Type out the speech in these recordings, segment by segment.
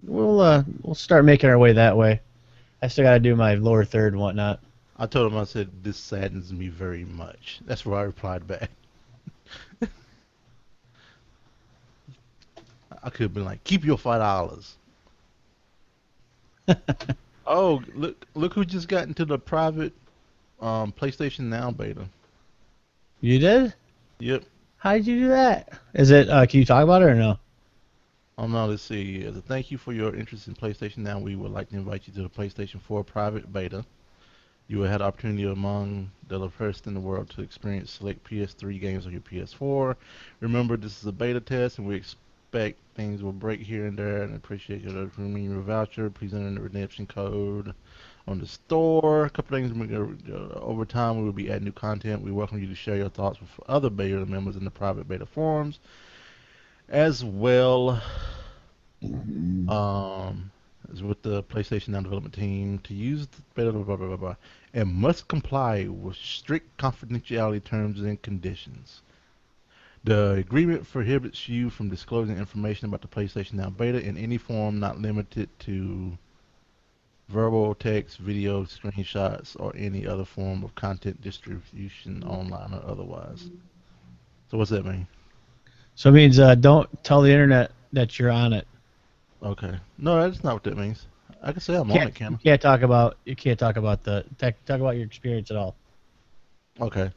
we'll start making our way that way. I still got to do my lower third and whatnot. I told him, I said, this saddens me very much. That's what I replied back. I could have been like, keep your $5. Oh, look who just got into the private PlayStation Now beta. You did? Yep. How did you do that? Is it? Can you talk about it or no? Oh no, let's see. As a thank you for your interest in PlayStation Now, we would like to invite you to the PlayStation 4 private beta. You will have the opportunity among the first in the world to experience select PS3 games on your PS4. Remember, this is a beta test, and we expect things will break here and there, and appreciate your your voucher. Please enter the redemption code on the store. A couple things over time, we will be adding new content. We welcome you to share your thoughts with other beta members in the private beta forums, as well as with the PlayStation Now development team to use the beta, blah, blah, blah, blah, and must comply with strict confidentiality terms and conditions. The agreement prohibits you from disclosing information about the PlayStation Now beta in any form not limited to verbal, text, video, screenshots, or any other form of content distribution online or otherwise. So what's that mean? So it means don't tell the internet that you're on it. Okay. No, that's not what that means. I can say I'm on it, can You can't talk about talk about your experience at all. I? Okay.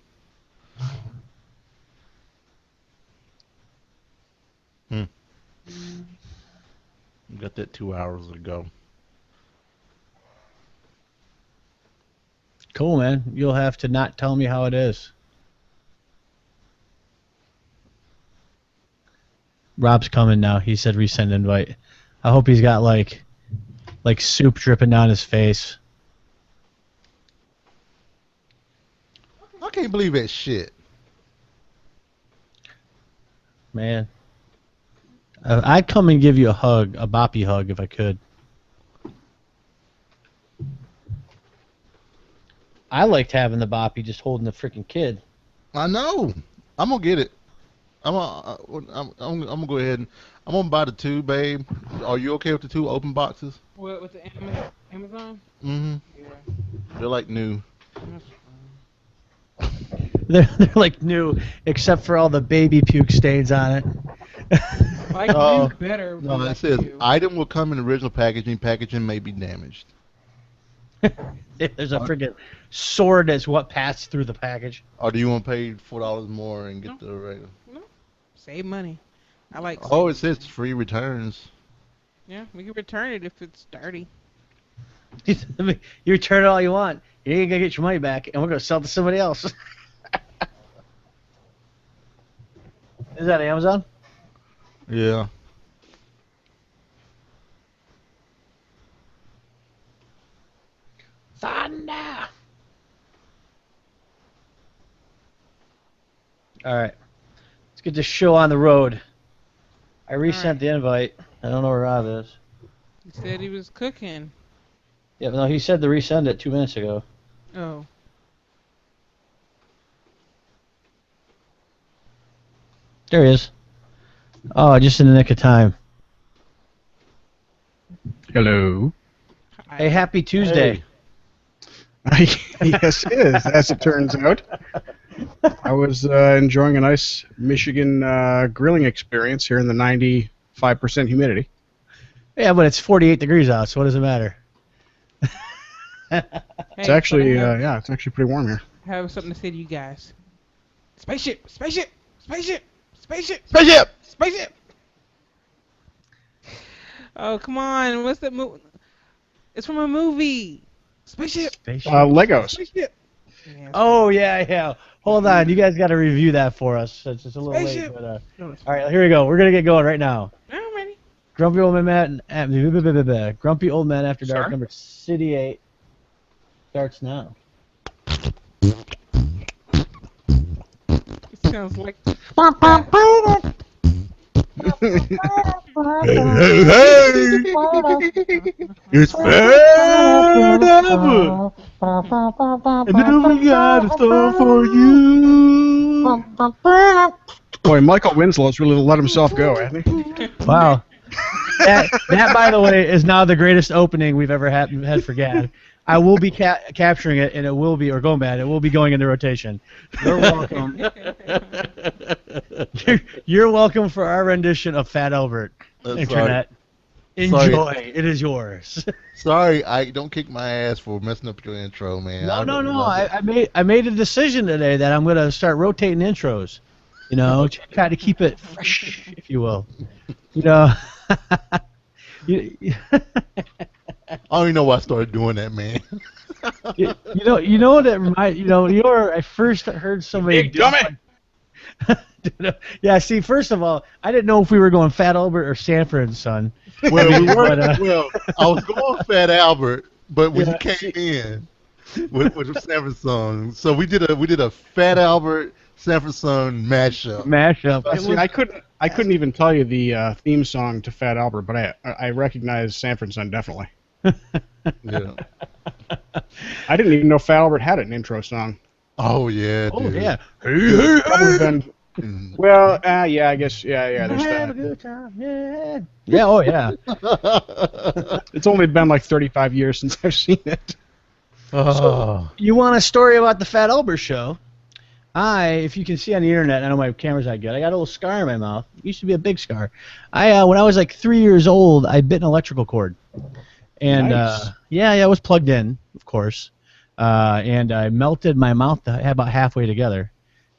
Got that 2 hours ago. Cool, man. You'll have to not tell me how it is. Rob's coming now. He said resend invite. I hope he's got like soup dripping down his face. I can't believe that shit. Man. I'd come and give you a hug, a boppy hug, if I could. I liked having the boppy just holding the freaking kid. I know. I'm gonna get it. I'm gonna go ahead and I'm gonna buy the two, babe. Are you okay with the two open boxes? What, with the Amazon? Mm-hmm. Yeah. They're like new. They're like new, except for all the baby puke stains on it. Like new better. No, like it says you. item will come in original packaging. Packaging may be damaged. There's a freaking sword that's what passed through the package. Or do you want to pay $4 more and get the regular? No. Save money. I like. Oh, it says free returns. Yeah, we can return it if it's dirty. You return it all you want. You ain't gonna get your money back, and we're gonna sell it to somebody else. Is that Amazon? Yeah. Thunder! Alright. Let's get this show on the road. I resent the invite. I don't know where Rob is. He said he was cooking. Yeah, but no, he said to resend it 2 minutes ago. Oh. There he is. Oh, just in the nick of time. Hello. Hey, happy Tuesday. Yes, it is, as it turns out. I was enjoying a nice Michigan grilling experience here in the 95% humidity. Yeah, but it's 48 degrees out, so what does it matter? It's actually, it's actually pretty warm here. I have something to say to you guys. Spaceship! Spaceship! Spaceship! Spaceship! Spaceship! Spaceship! Oh, come on. What's that movie? It's from a movie. Spaceship! Legos. Spaceship! Yeah, Oh, yeah. Hold on. You guys got to review that for us. It's just a little Spaceship. late. But, No, it's all right, here we go. We're going to get going right now. I'm ready. Grumpy Old Man Grumpy Old Man After Dark, Sorry? number 68, starts now. It sounds like... Hey! It's fair ever! And then we got a store for you! Boy, Michael Winslow's really let himself go, hasn't he? Wow. That, by the way, is now the greatest opening we've ever had for GAD. I will be capturing it, and it will be, or Gomad, it will be going into rotation. You're welcome. You're welcome for our rendition of Fat Albert. Internet. Enjoy. Sorry. It is yours. Sorry, I don't kick my ass for messing up your intro, man. No. I made a decision today that I'm gonna start rotating intros. You know, try to keep it fresh, if you will. You know. I don't even know why I started doing that, man. you know what it remind I first heard somebody Big dummy. Yeah, see, first of all, I didn't know if we were going Fat Albert or Sanford and Son. Well, we were. Well, I was going Fat Albert, but when you came in with Sanford Son, so we did a Fat Albert Sanford Son mashup. See, I couldn't even tell you the theme song to Fat Albert, but I recognize Sanford Son definitely. Yeah. I didn't even know Fat Albert had an intro song. Oh yeah. Oh dude. yeah. Probably been, well, yeah, I guess, yeah. There's Have a that. good time. Yeah. Yeah. Oh yeah. It's only been like 35 years since I've seen it. Oh. You want a story about the Fat Albert show? If you can see on the internet, I know my camera's not good. I got a little scar in my mouth. It used to be a big scar. When I was like 3 years old, I bit an electrical cord, and Nice. it was plugged in, of course, and I melted my mouth about halfway together.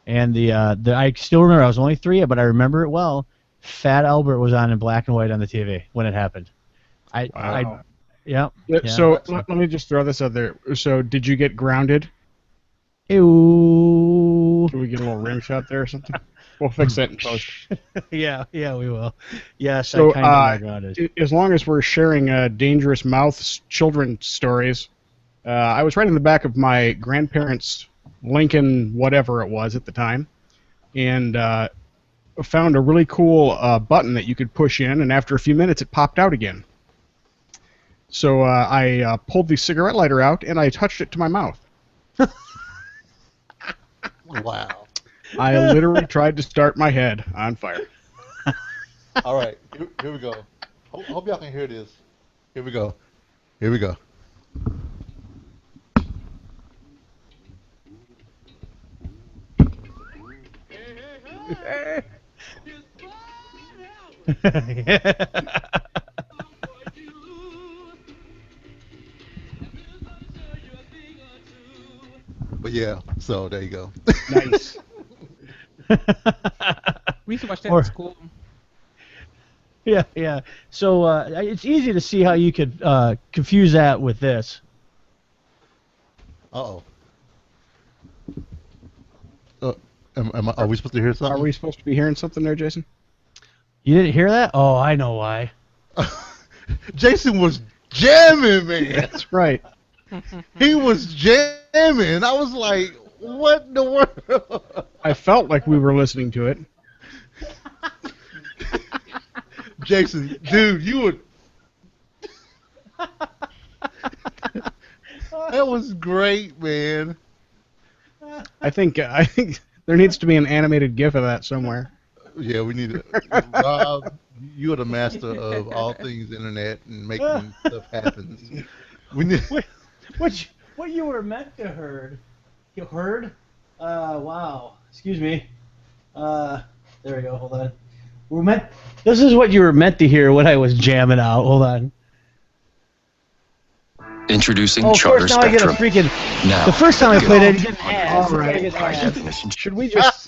And I still remember, I was only 3, but I remember it well. Fat Albert was on in black and white on the TV when it happened. Wow. Yeah. So let me just throw this out there. So did you get grounded? Ew. Can we get a little rim shot there or something? We'll fix that in post. Yeah, we will. Yes, So, I kind of got grounded. As long as we're sharing dangerous mouth children stories, I was right in the back of my grandparents' Lincoln, whatever it was at the time, and found a really cool button that you could push in, and after a few minutes it popped out again. So I pulled the cigarette lighter out and I touched it to my mouth. Wow. I literally tried to start my head on fire. All right. Here we go. Hope y'all can hear this. Here we go. But yeah, so there you go. Nice. We used to watch that Or- in school. Yeah. So it's easy to see how you could confuse that with this. Uh-oh. Are we supposed to hear something? Are we supposed to be hearing something there, Jason? You didn't hear that? Oh, I know why. Jason was jamming, man. That's right. He was jamming. I was like, what in the world? I felt like we were listening to it. Jason, dude, you would. That was great, man. I think there needs to be an animated GIF of that somewhere. Yeah, we need to. Rob, you are the master of all things internet and making stuff happen. We need. What you were meant to heard? You heard? Wow. Excuse me. There we go. Hold on. This is what you were meant to hear when I was jamming out. Hold on. Introducing Oh, of Charter course, now I get a Spectrum. freaking. Now, The first time I played it, I get get ads. All right. I get ads. definition. Should we just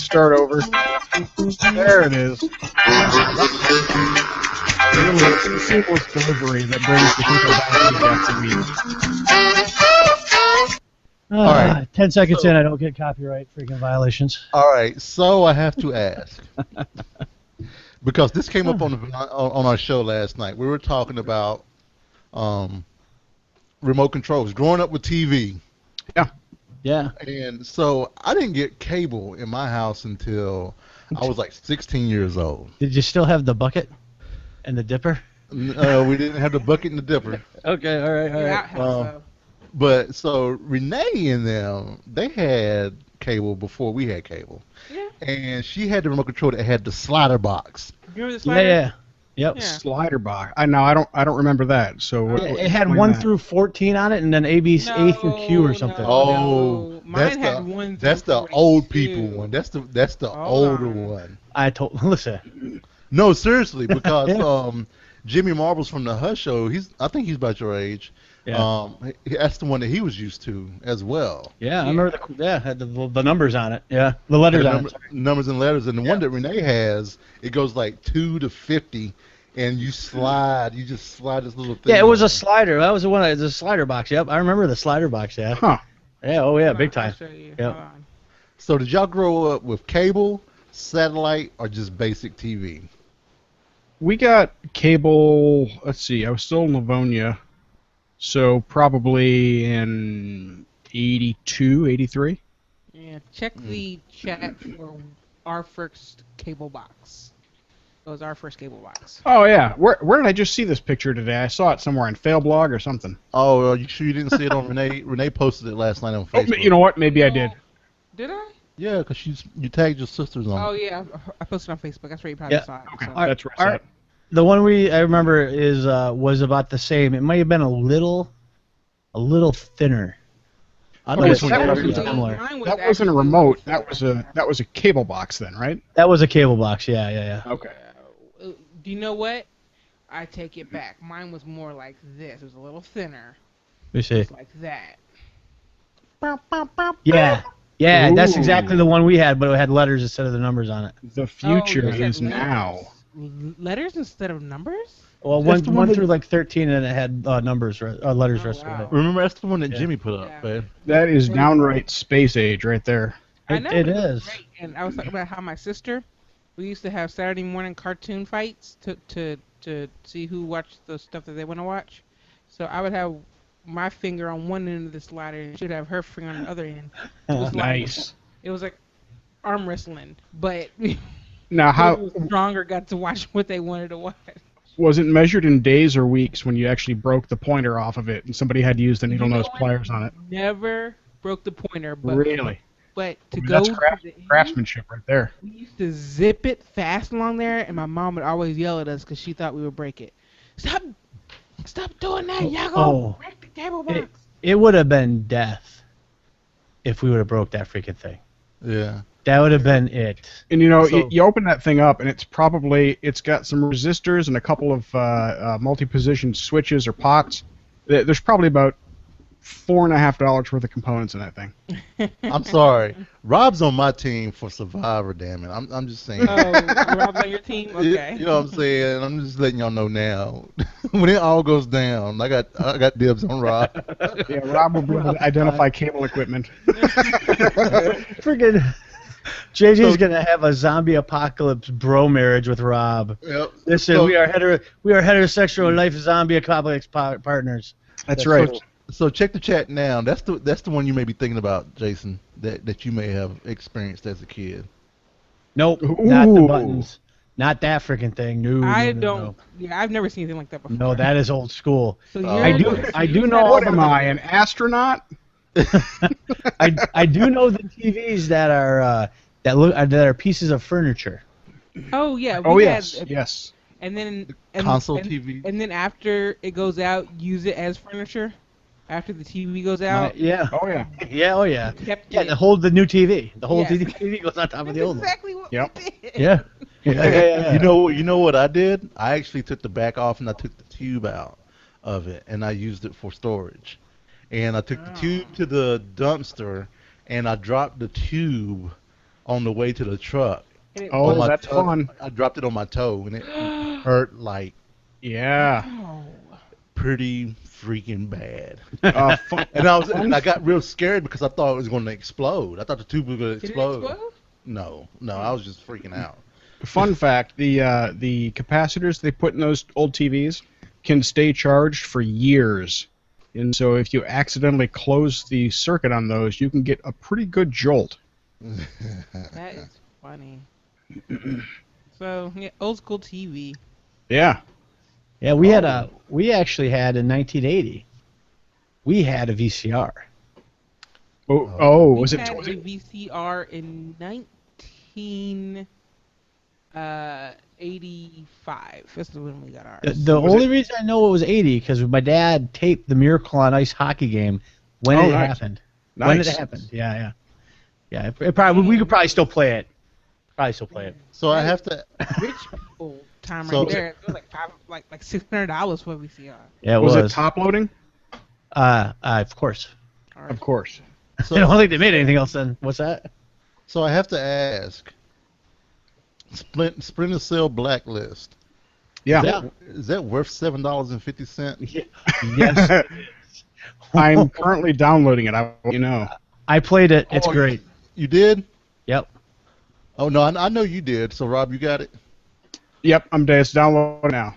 start over? There it is. Really, it's a seamless delivery that brings the people back week after week. All right. 10 seconds So- in, I don't get copyright freaking violations. All right, so I have to ask because this came up on our show last night. We were talking about remote controls. Growing up with TV, Yeah. and so I didn't get cable in my house until I was like 16 years old. Did you still have the bucket and the dipper? We didn't have the bucket and the dipper. Okay, all right. Yeah, so. But so Renee and them, they had cable before we had cable. Yeah. and she had the remote control that had the slider box. You remember the Yeah, slider? yeah. Yep. Yeah. Slider box. I don't remember that. So It had explain 1 that. through 14 on it, and then A, B, A through Q or something. No. Mine had 1 through that's the 42. old people one. That's the Hold older on. one. Listen. No, seriously, because Yeah. Jimmy Marbles from the Hush Show, I think he's about your age. Yeah. That's the one that he was used to as well. Yeah, I remember had the numbers on it. Yeah, the letters on it. Numbers and letters, and the one that Renee has, it goes like 2 to 50, and you just slide this little thing. Yeah, it was on. a slider. That was the one. It was a slider box. Yep, I remember the slider box. Yeah. Huh. Yeah. Oh yeah, Hold big on, time. I'll show you. Yep. Hold on. So did y'all grow up with cable, satellite, or just basic TV? We got cable. Let's see. I was still in Livonia, so probably in 82, 83. Yeah, check the chat for our first cable box. It was our first cable box. Oh yeah. Where did I just see this picture today? I saw it somewhere on Failblog or something. Oh, you sure you didn't see it on Renee? Renee posted it last night on Oh, Facebook. you know what? Maybe I did. Did I? Yeah, because you tagged your sisters on Oh it. yeah, I posted on Facebook. That's where you probably Yeah. saw it. Okay, So. that's where I saw it. The one I remember was about the same. It might have been a little thinner. I But know it's which that one was you're similar. talking about. Mine was That wasn't a actually remote. more That was a cable box then, right? That was a cable box. Yeah. Okay. Do you know what? I take it back. Mine was more like this. It was a little thinner. Let me see. It's like that. Yeah, that's Ooh. exactly the one we had, but it had letters instead of the numbers on it. The future Oh, you is said now. Letters instead of numbers? Well, That's the one one that- through like 13, and it had letters, letters Oh, rest wow. of it. Remember, that's the one that Yeah. Jimmy put up, Yeah. man. That is downright space age right there. I It- know it was is. great. And I was talking about how my sister, we used to have Saturday morning cartoon fights to see who watched the stuff that they want to watch. So I would have my finger on one end of the slider, and she would have her finger on the other end. It was Nice. It was like arm wrestling, but Now, how how stronger got to watch what they wanted to watch. was it measured in days or weeks when you actually broke the pointer off of it and somebody had to use the needle nose pliers on it? Never broke the pointer, but Really? but to I mean, go that's to the end, craftsmanship right there. we used to zip it fast along there, and my mom would always yell at us because she thought we would break it. Stop doing that! Y'all gonna Oh. break the cable box. It would have been death if we would have broke that freaking thing. Yeah. That would have been it. And you know, So- you open that thing up, and it's got some resistors and a couple of multi-position switches or pots. There's probably about $4.50 worth of components in that thing. I'm sorry. Rob's on my team for Survivor, damn it. I'm just saying. Oh, Rob's on your team? Okay. You know what I'm saying? I'm just letting y'all know now. When it all goes down, I got dibs on Rob. Yeah, Rob will be able to identify cable equipment. Freaking JJ's gonna have a zombie apocalypse bro marriage with Rob. Yep. Listen, So- we are heterosexual life zombie apocalypse partners. That's right. So check the chat now. That's the one you may be thinking about, Jason, that you may have experienced as a kid. Nope, not the Ooh. buttons, not that freaking thing. No, I no, no, don't. no. Yeah, I've never seen anything like that before. No, that is old school. So I you're- I do you know had- What am I, an astronaut? I do know the TVs that are that are pieces of furniture. Oh yeah. we Oh had- yes, yes. And then Console and, TV. And then after it goes out, use it as furniture. After the TV goes out. Yeah, Oh yeah. yeah, oh yeah, Kept yeah. it. The new TV, the whole Yeah. TV goes on top of That's the old one. exactly what Yep. we did. Yeah. Yeah. You know what I did? I actually took the back off and I took the tube out of it and I used it for storage. And I took the tube to the dumpster and I dropped the tube on the way to the truck. And it Oh, was- my that's toe. fun. I dropped it on my toe and it hurt like Yeah. Oh. pretty freaking bad. Fun. And I got real scared because I thought it was going to explode. I thought the tube was going to Did it explode. explode? No, I was just freaking out. Fun fact: the capacitors they put in those old TVs can stay charged for years, and so if you accidentally close the circuit on those, you can get a pretty good jolt. That is funny. So yeah, old school TV. Yeah. Yeah, we actually had in 1980. We had a VCR. Oh, We was had it? a VCR in 1985. That's when we got ours. The Was only reason I know it was 80 because my dad taped the Miracle on Ice hockey game when Oh, it nice. happened. When it Nice. happened. Yeah. It probably we could probably still play it. So I have to. Rich people time So- right there. It was like $600 for VCR. Yeah, it Was was. it top loading? Of course. All right. Of course. I don't think they made anything else then. What's that? So I have to ask. Splinter Cell Blacklist. Yeah. Is that worth $7.50? Yes. I'm currently downloading it. I will let you know. I played it. It's Oh, great. You did? Yep. Oh no, I know you did. So Rob, you got it? Yep, I'm just downloading now.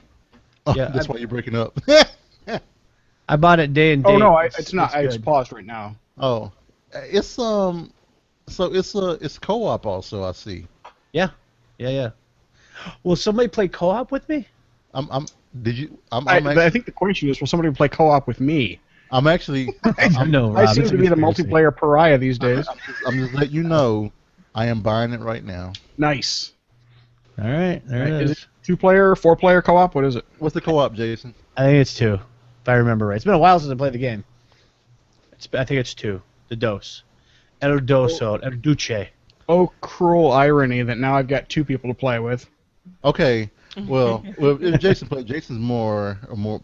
Oh, Yeah, that's why you're breaking up. I bought it day and date. Oh no, it's not. It's good. paused right now. Oh, it's so it's co-op also. I see. Yeah. Will somebody play co-op with me? Did you? I'm I think the question is, will somebody play co-op with me? I'm actually. No, Rob, I seem it's to a be the conspiracy. multiplayer pariah these days. I'm just letting you know. I am buying it right now. Nice. All right, there it Is is. it 2-player, 4-player co-op? What is it? What's the co-op, Jason? I think it's 2, if I remember right. It's been a while since I played the game. I think it's 2. The Dos. El Doso. El Duce. Oh, cruel irony that now I've got 2 people to play with. Okay. Well, if Jason played, Jason's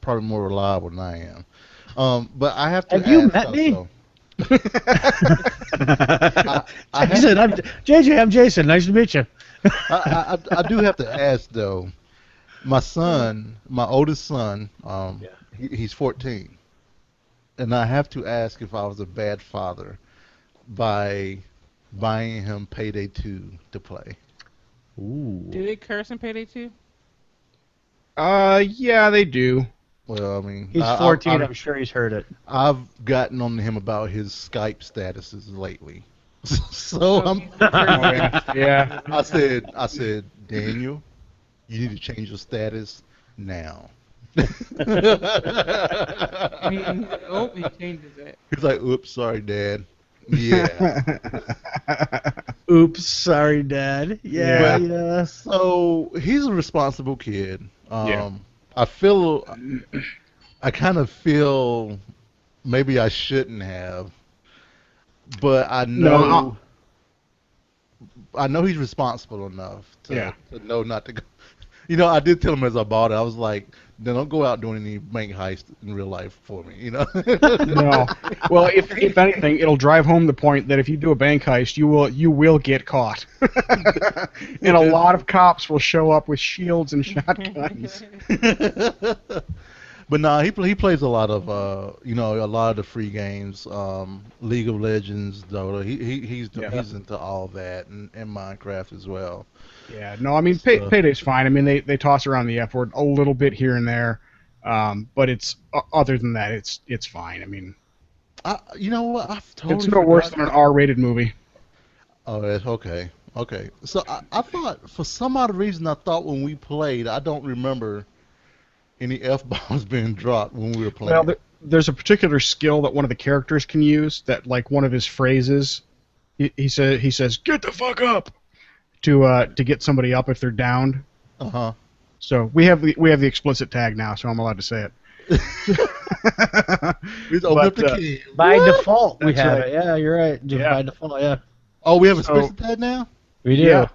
probably more reliable than I am. But I have to. Have you ask met me? also- I have Jason, I'm JJ. I'm Jason. Nice to meet you. I do have to ask though. My oldest son, he's 14, and I have to ask if I was a bad father by buying him Payday 2 to play. Ooh. Did they curse in Payday 2? Yeah, they do. Well, I mean, He's 14. I'm sure he's heard it. I've gotten on him about his Skype statuses lately. So Oh, I'm, he's a curse. Yeah. I said, Daniel, you need to change your status now. I mean, oh, he changes it. He's like, oops, sorry, Dad. Yeah. Oops, sorry, Dad. Yeah. So he's a responsible kid. Yeah. I kind of feel maybe I shouldn't have, but I know he's responsible enough to know not to go. You know, I did tell him as I bought it, I was like, "Then don't go out doing any bank heists in real life for me," you know. No. Well, if anything, it'll drive home the point that if you do a bank heist, you will get caught, and a lot of cops will show up with shields and shotguns. But nah, he plays a lot of a lot of the free games, League of Legends, Dota. He's into all that and Minecraft as well. Yeah. No, I mean Payday's fine. I mean they toss around the F word a little bit here and there, but it's other than that, it's fine. I mean, You know what? I've totally it's no worse than forgotten. an R-rated movie. Oh, that's okay. Okay. So I thought, for some odd reason, I thought when we played, I don't remember any F-bombs being dropped when we were playing. Well, there's a particular skill that one of the characters can use that, like, one of his phrases, he says, "Get the fuck up," to get somebody up if they're downed. Uh-huh. So we have the explicit tag now, so I'm allowed to say it. We opened up the But, key. By What? default, we That's have right. it. Yeah, you're right. Just Yeah. by default, yeah. Oh, we have a So- explicit tag now? We do. Yeah.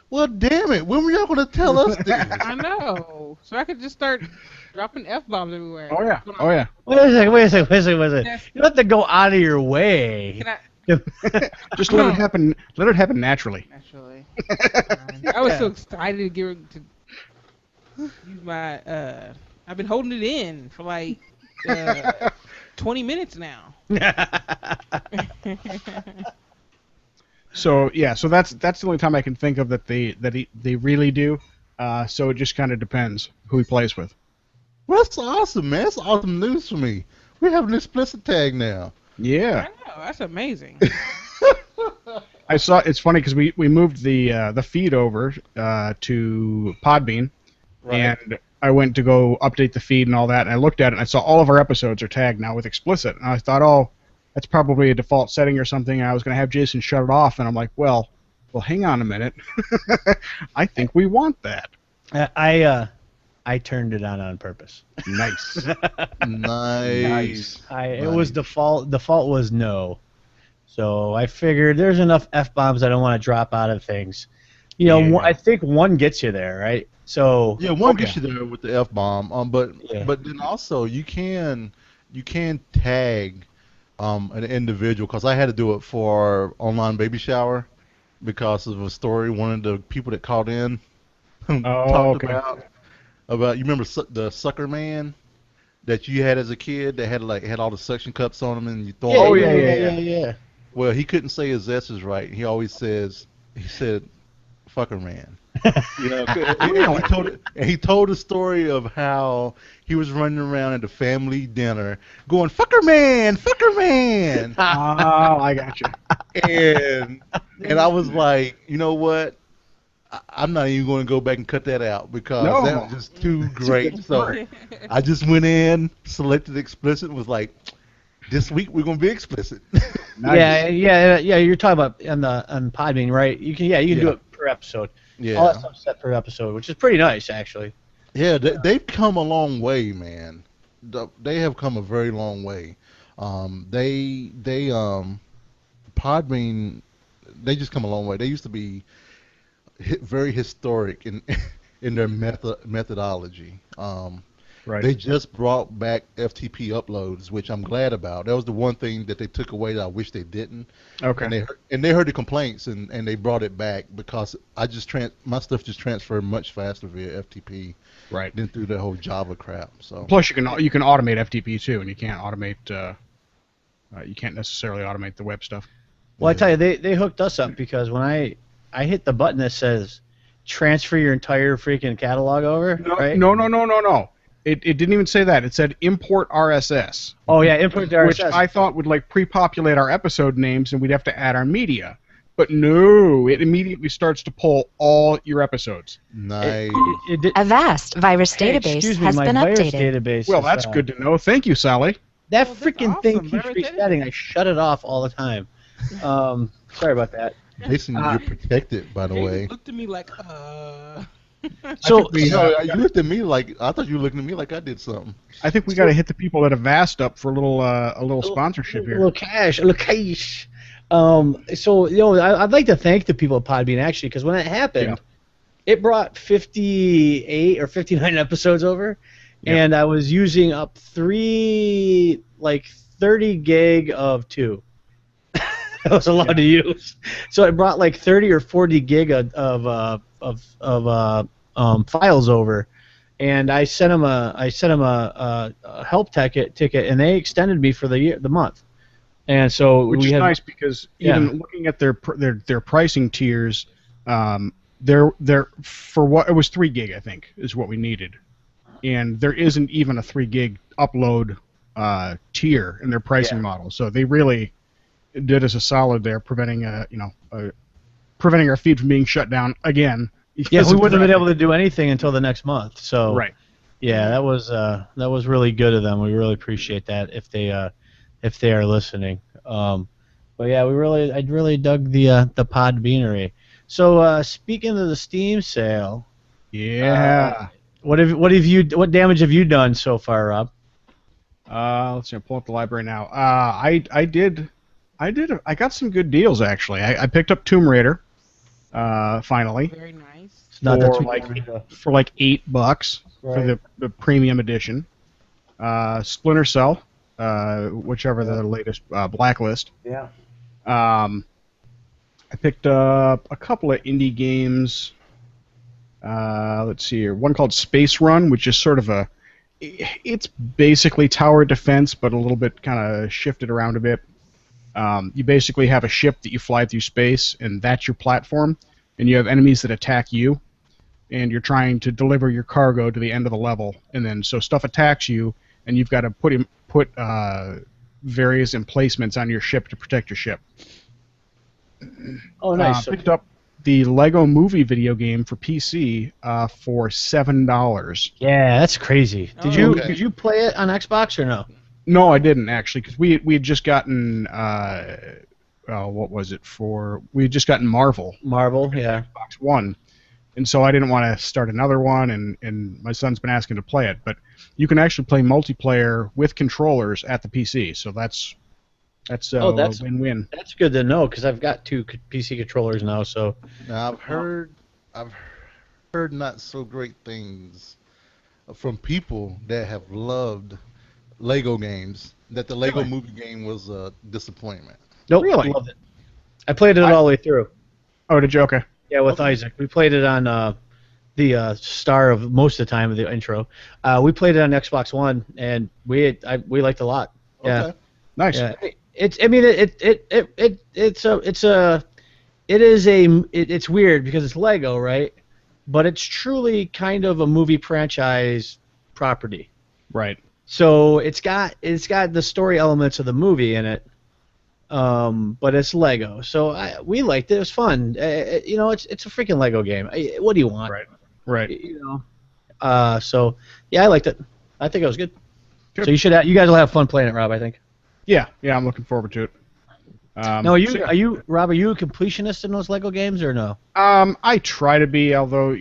Well, damn it. When were y'all going to tell us this? I know. So I could just start dropping F-bombs everywhere. Oh yeah. Oh yeah. Wait a second. Yes. You don't have to go out of your way. Can I? Just let it happen. Let it happen naturally. Actually, I was so excited to use my. I've been holding it in for like 20 minutes now. So yeah. So that's the only time I can think of that they really do. So it just kind of depends who he plays with. Well, that's awesome, man. That's awesome news for me. We have an explicit tag now. Yeah. I know, that's amazing. I saw. It's funny because we moved the feed over to Podbean, and I went to go update the feed and all that, and I looked at it and I saw all of our episodes are tagged now with explicit, and I thought, oh, that's probably a default setting or something. And I was going to have Jason shut it off, and I'm like, well, well, hang on a minute. I think we want that. I turned it on purpose. Nice. Nice. It was default. Default was no. So I figured there's enough F-bombs I don't want to drop out of things. You know, Yeah. I think one gets you there, right? So Yeah, one gets you there with the F-bomb. But Yeah. then also you can tag an individual, because I had to do it for online baby shower because of a story one of the people that called in talked okay. about you remember the sucker man that you had as a kid that had all the suction cups on him and you throw yeah, them yeah, away? yeah. Well, he couldn't say his S's right. He said fucker man. You know, he told the story of how he was running around at the family dinner going fucker man, Oh, I got you. and I was like, you know what? I'm not even going to go back and cut that out because No. that was just too great. good So I just went in, selected explicit, and was like, this week we're going to be explicit. Nice. Yeah. You're talking about on Podbean, right? You can do it per episode. All that Yeah, stuff's set per episode, which is pretty nice, actually. yeah, they've come a long way, man. They have come a very long way. Podbean, they just come a long way. They used to be very historic in in their methodology. Right. They just brought back FTP uploads, which I'm glad about. That was the one thing that they took away that I wish they didn't. Okay. And they heard the complaints and they brought it back because my stuff just transferred much faster via FTP Right. than through the whole Java crap. So Plus, you can automate FTP too, and you can't automate. You can't necessarily automate the web stuff. Well, I tell you, they hooked us up because when I hit the button that says transfer your entire freaking catalog over, right? No. It didn't even say that. It said import RSS. Oh yeah, import the Which RSS. I thought would like pre-populate our episode names, and we'd have to add our media. But no, it immediately starts to pull all your episodes. nice. It did, Avast virus hey, database excuse me, has my been virus updated. database. Well, is, that's good to know. Thank you, Sally. That Well, that's freaking thing awesome. keeps Virus resetting. I shut it off all the time. Sorry about that. Jason, you're protected, by the Jason way. looked at me like, So You looked at me like I thought you were looking at me like I did something. I think we got to hit the people at Avast up for a little sponsorship a here. little cash, a little cash. So I'd like to thank the people at Podbean actually, because when that happened, it brought 58 or 59 episodes over, and I was using up 30 gig of 2. I was allowed to use, so it brought like 30 or 40 gig of files over, and I sent them a help ticket, and they extended me for the month. And so Which we is had, nice because even looking at their pricing tiers, they're for what it was 3 gig I think is what we needed, and there isn't even a 3 gig upload tier in their pricing model. So they really did us a solid there, preventing our feed from being shut down again. Yeah, we wouldn't have been able to do anything until the next month. So Right. yeah, that was really good of them. We really appreciate that if they are listening. But yeah, I really dug the Podbeanery. So speaking of the Steam sale, Yeah. what damage have you done so far, Rob? Let's see. I'll pull up the library now. I got some good deals actually. I picked up Tomb Raider. Finally, very nice. It's not that for too like $8 for Right. the premium edition. Splinter Cell, whichever the latest Blacklist. Yeah. I picked up a couple of indie games. Let's see here. One called Space Run, which is sort of it's basically tower defense, but a little bit kind of shifted around a bit. You basically have a ship that you fly through space, and that's your platform, and you have enemies that attack you, and you're trying to deliver your cargo to the end of the level, and then so stuff attacks you, and you've got to put various emplacements on your ship to protect your ship. Oh, nice. Picked up the Lego Movie video game for PC for $7. Yeah, that's crazy. Oh, Did you play it on Xbox or no? No, I didn't actually, because we had just gotten what was it for? We had just gotten Marvel Marvel, yeah. Xbox One, and so I didn't want to start another one, and my son's been asking to play it. But you can actually play multiplayer with controllers at the PC, so that's Oh, that's- a win-win. That's good to know because I've got two PC controllers now. So Now I've heard not so great things from people that have loved Lego games. That the Lego Really? Movie game was a disappointment. nope, Really? loved it. I played it all the way through. Oh, did you? Okay. Yeah, with Okay. Isaac. We played it on the star of most of the time of the intro. We played it on Xbox One, and we liked it a lot. Yeah. Okay. Nice. Yeah, it's weird because it's Lego, right? But it's truly kind of a movie franchise property. Right. So it's got the story elements of the movie in it, but it's Lego. So we liked it. It was fun. It's a freaking Lego game. What do you want? Right. Right. So yeah, I liked it. I think it was good. Good. So you guys will have fun playing it, Rob. I think. Yeah. Yeah. I'm looking forward to it. Now, are you Rob? Are you a completionist in those Lego games or no? I try to be, although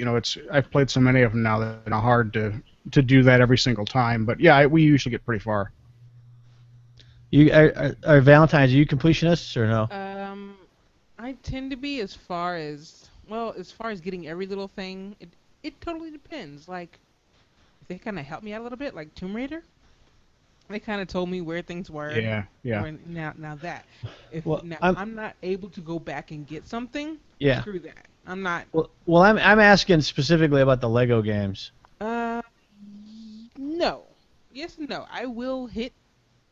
I've played so many of them now that it's hard to do that every single time. But yeah, we usually get pretty far. You are Valentine's? Are you completionists or no? I tend to be as far as getting every little thing. It totally depends. Like, they kind of helped me out a little bit, like Tomb Raider. They kind of told me where things were. Yeah. Yeah. Now that if Well, I'm not able to go back and get something, Yeah. screw that. I'm not. Well, I'm asking specifically about the Lego games. No. Yes and no. I will hit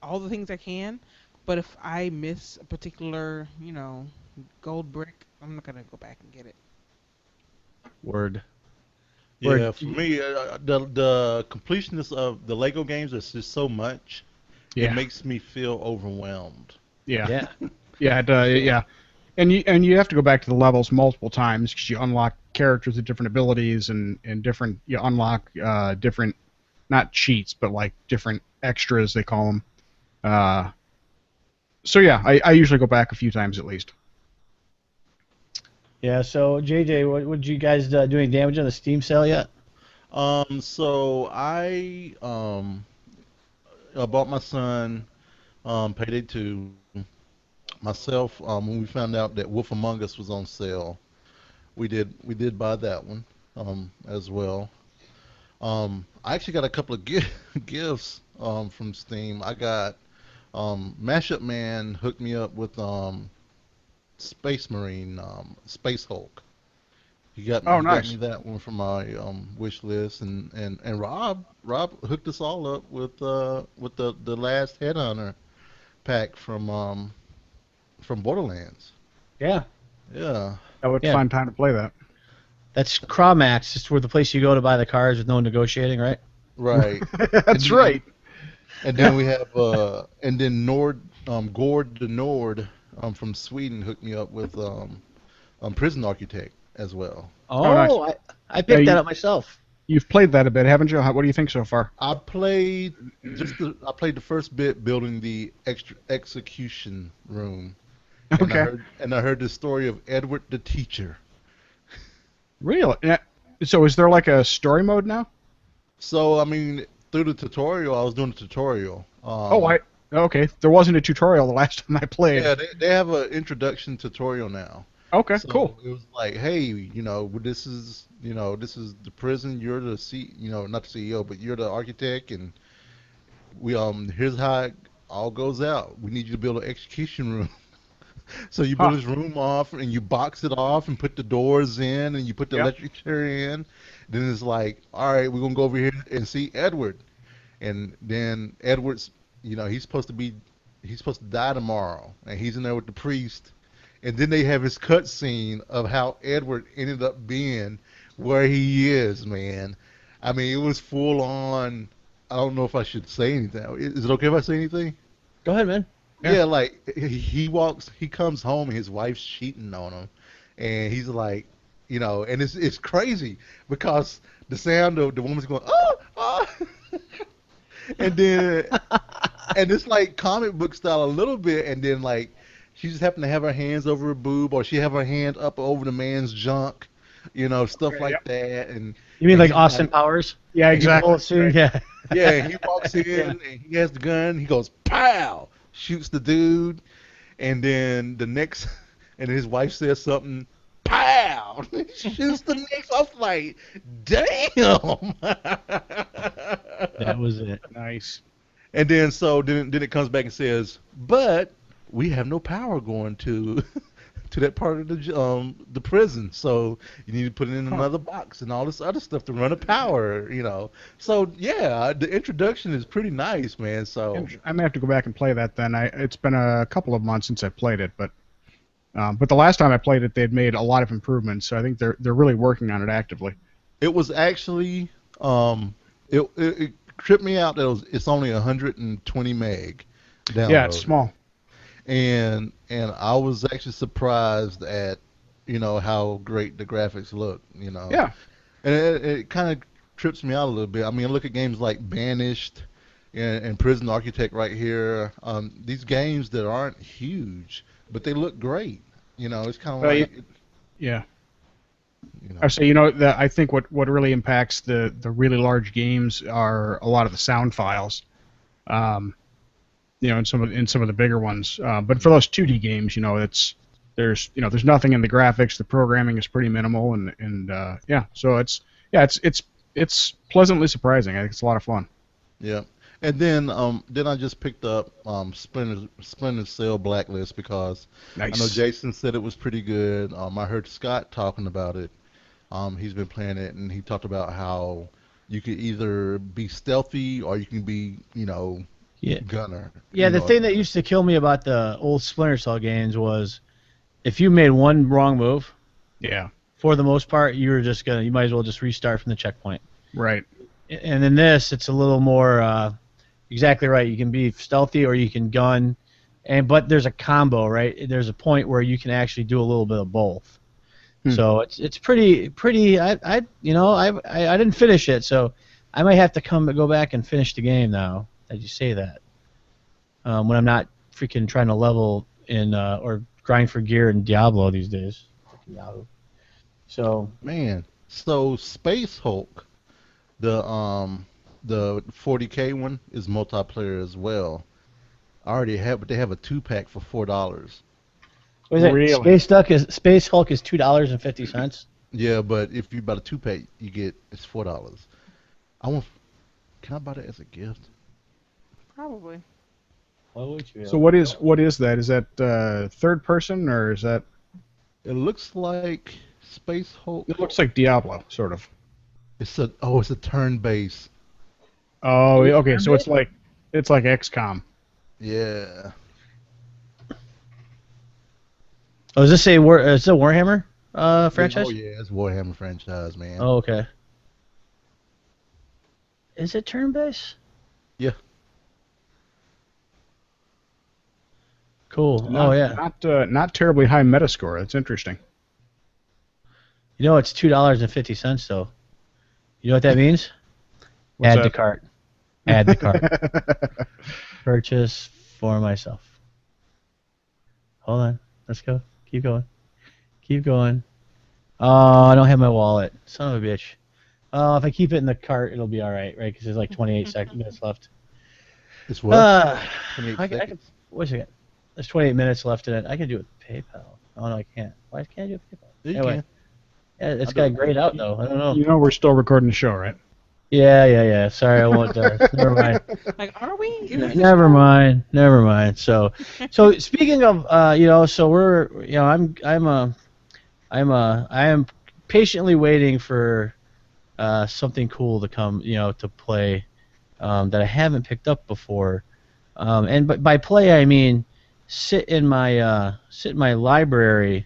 all the things I can, but if I miss a particular, gold brick, I'm not gonna go back and get it. Word. Yeah, Word. for me, the completionist of the Lego games is just so much. Yeah. It makes me feel overwhelmed. Yeah. Yeah. Yeah. Yeah. And you have to go back to the levels multiple times because you unlock characters with different abilities and different you unlock different, not cheats, but like different extras they call them. So yeah, I usually go back a few times at least. Yeah. So JJ, what did you guys do any damage on the Steam sale yet? So I bought my son Payday 2. Myself, when we found out that Wolf Among Us was on sale, we did buy that one as well. I actually got a couple of gifts from Steam. I got Mashup Man hooked me up with Space Marine, Space Hulk. He got Oh, he nice. got me that one from my wish list, and Rob hooked us all up with the last Headhunter pack from Borderlands. Yeah. Yeah. That would Yeah. find time to play that. That's Crawmax. It's where the place you go to buy the cars with no negotiating, right? Right. That's right. And then we have and then Gord the Nord from Sweden hooked me up with Prison Architect as well. Oh, nice. I picked Yeah, that you- up myself. You've played that a bit, haven't you? What do you think so far? I played the first bit building the execution room. Okay. And I heard the story of Edward the Teacher. Really? Yeah. So is there like a story mode now? So I mean, through the tutorial, I was doing the tutorial. Okay. There wasn't a tutorial the last time I played. Yeah, they have an introduction tutorial now. Okay, So cool. It was like, hey, this is the prison. You're the not the CEO, but you're the architect, and we here's how it all goes out. We need you to build an execution room. So you build this room off, and you box it off, and put the doors in, and you put the Yep. electric chair in. Then it's like, all right, we're gonna go over here and see Edward, and then Edward's, he's supposed to die tomorrow, and he's in there with the priest. And then they have his cut scene of how Edward ended up being where he is, man. I mean, it was full on. I don't know if I should say anything. Is it okay if I say anything? Go ahead, man. Yeah, like he comes home and his wife's cheating on him, and he's like, and it's crazy because the sound of the woman's going, oh. And then, and it's like comic book style a little bit, and then like she just happened to have her hands over her boob, or she have her hand up over the man's junk, stuff Okay, like yep. that. And You mean and like he's Austin like, Powers? Yeah, exactly. Bullet suit, Right. yeah. yeah, he walks in and he has the gun. He goes, pow, shoots the dude, and then the next, and his wife says something, pow, shoots the next. I was like, damn. That was it. Nice. And then then it comes back and says, but we have no power going to to that part of the prison, so you need to put it in another box and all this other stuff to run a power. So yeah, the introduction is pretty nice, man. So I may have to go back and play that then. It's been a couple of months since I played it, but the last time I played it, they'd made a lot of improvements. So I think they're really working on it actively. it was actually it tripped me out that it's only 120 meg download. Yeah, it's small. And I was actually surprised at how great the graphics look. Yeah. And it kind of trips me out a little bit. I mean, look at games like Banished and Prison Architect right here. These games that aren't huge, but they look great. It's kind of Well, like Yeah. you know. I say, I think what really impacts the really large games are a lot of the sound files. In some of the bigger ones. But for those 2D games, there's nothing in the graphics. The programming is pretty minimal, and yeah, so it's pleasantly surprising. I think it's a lot of fun. Yeah. And then I just picked up Splinter Cell Blacklist because Nice. I know Jason said it was pretty good. I heard Scott talking about it. He's been playing it, and he talked about how you could either be stealthy or you can be, Yeah. gunner. Yeah, the thing that used to kill me about the old Splinter Cell games was if you made one wrong move, Yeah. for the most part, you might as well just restart from the checkpoint. Right. And in this, it's a little more exactly right. You can be stealthy or you can gun, but there's a combo, right? There's a point where you can actually do a little bit of both. So it's pretty. I didn't finish it, so I might have to go back and finish the game now that you say that. When I'm not freaking trying to level in or grind for gear in Diablo these days. So Man, so Space Hulk, the 40K one is multiplayer as well. I already have, but they have a 2-pack for $4. what is it? Really? Space Hulk is $2.50. Yeah, but if you buy the 2-pack, it's $4. Can I buy that as a gift? Probably. So what is that? Is that third person or is that? It looks like Space Hulk. It looks like Diablo, sort of. It's a turn-based. Oh, okay. So it's like XCOM. Yeah. Oh, is this a Warhammer franchise? Oh yeah, it's Warhammer franchise, man. Oh, okay. Is it turn-based? Yeah. Cool. Oh yeah. Not terribly high Metascore. That's interesting. It's $2.50 though. You know what that means? What's Add that? to cart. Add to cart. Purchase for myself. Hold on. Let's go. Keep going. Keep going. Oh, I don't have my wallet. Son of a bitch. Oh, if I keep it in the cart, it'll be all right, right? Because there's like 28 minutes left. It's what? 28 I can, seconds? wait a second. There's 28 minutes left in it. I can do it with PayPal. Oh no, I can't. Why can't I do it with PayPal? Yeah, you Anyway. can. Yeah, it's got grayed out though. I don't know. We're still recording the show, right? Yeah. Sorry, I won't. Never mind. Like, are we? Never mind. So speaking of, so we're, I am patiently waiting for something cool to come, to play that I haven't picked up before. And by play I mean sit in my library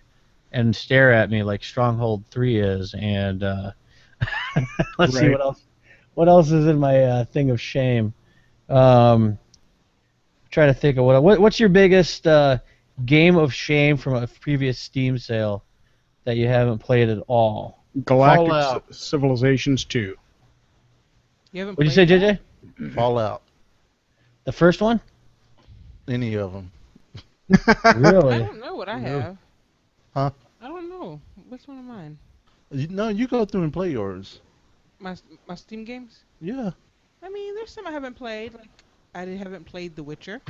and stare at me like Stronghold 3 is, and let's see Right. what else is in my thing of shame. Try to think of what's your biggest game of shame from a previous Steam sale that you haven't played at all. Galactic Fallout. Civilizations 2. You haven't What'd you say, played that? JJ? Fallout. The first one? Any of them. I Really? don't know what I Really? have. Huh? I don't know. What's one of mine? No, you go through and play yours. My Steam games? Yeah. I mean, there's some I haven't played. Like haven't played The Witcher.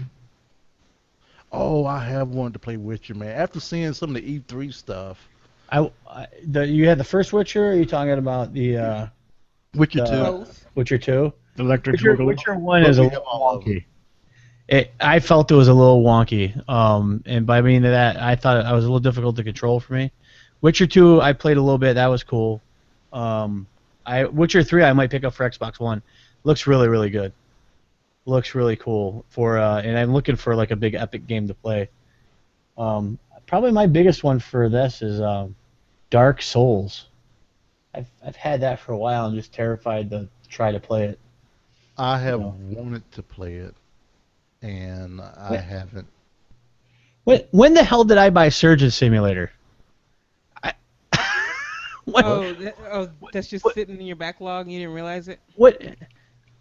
Oh, I have wanted to play Witcher, man. After seeing some of the E3 stuff. You had the first Witcher, or are you talking about the Witcher Uh, 2. Both. Witcher 2? Electric Witcher, Boogaloo. Witcher 1 But is a we little have all of them. wonky. I felt it was a little wonky. And by meaning that, I thought it was a little difficult to control for me. Witcher 2, I played a little bit. That was cool. Witcher 3, I might pick up for Xbox One. Looks really, really good. Looks really cool. And I'm looking for like a big epic game to play. Probably my biggest one for this is Dark Souls. I've had that for a while. I'm just terrified to try to play it. I have No. wanted to play it, and I Wait. haven't. When the hell did I buy Surgeon Simulator? What? That's just what- sitting in your backlog and you didn't realize it. What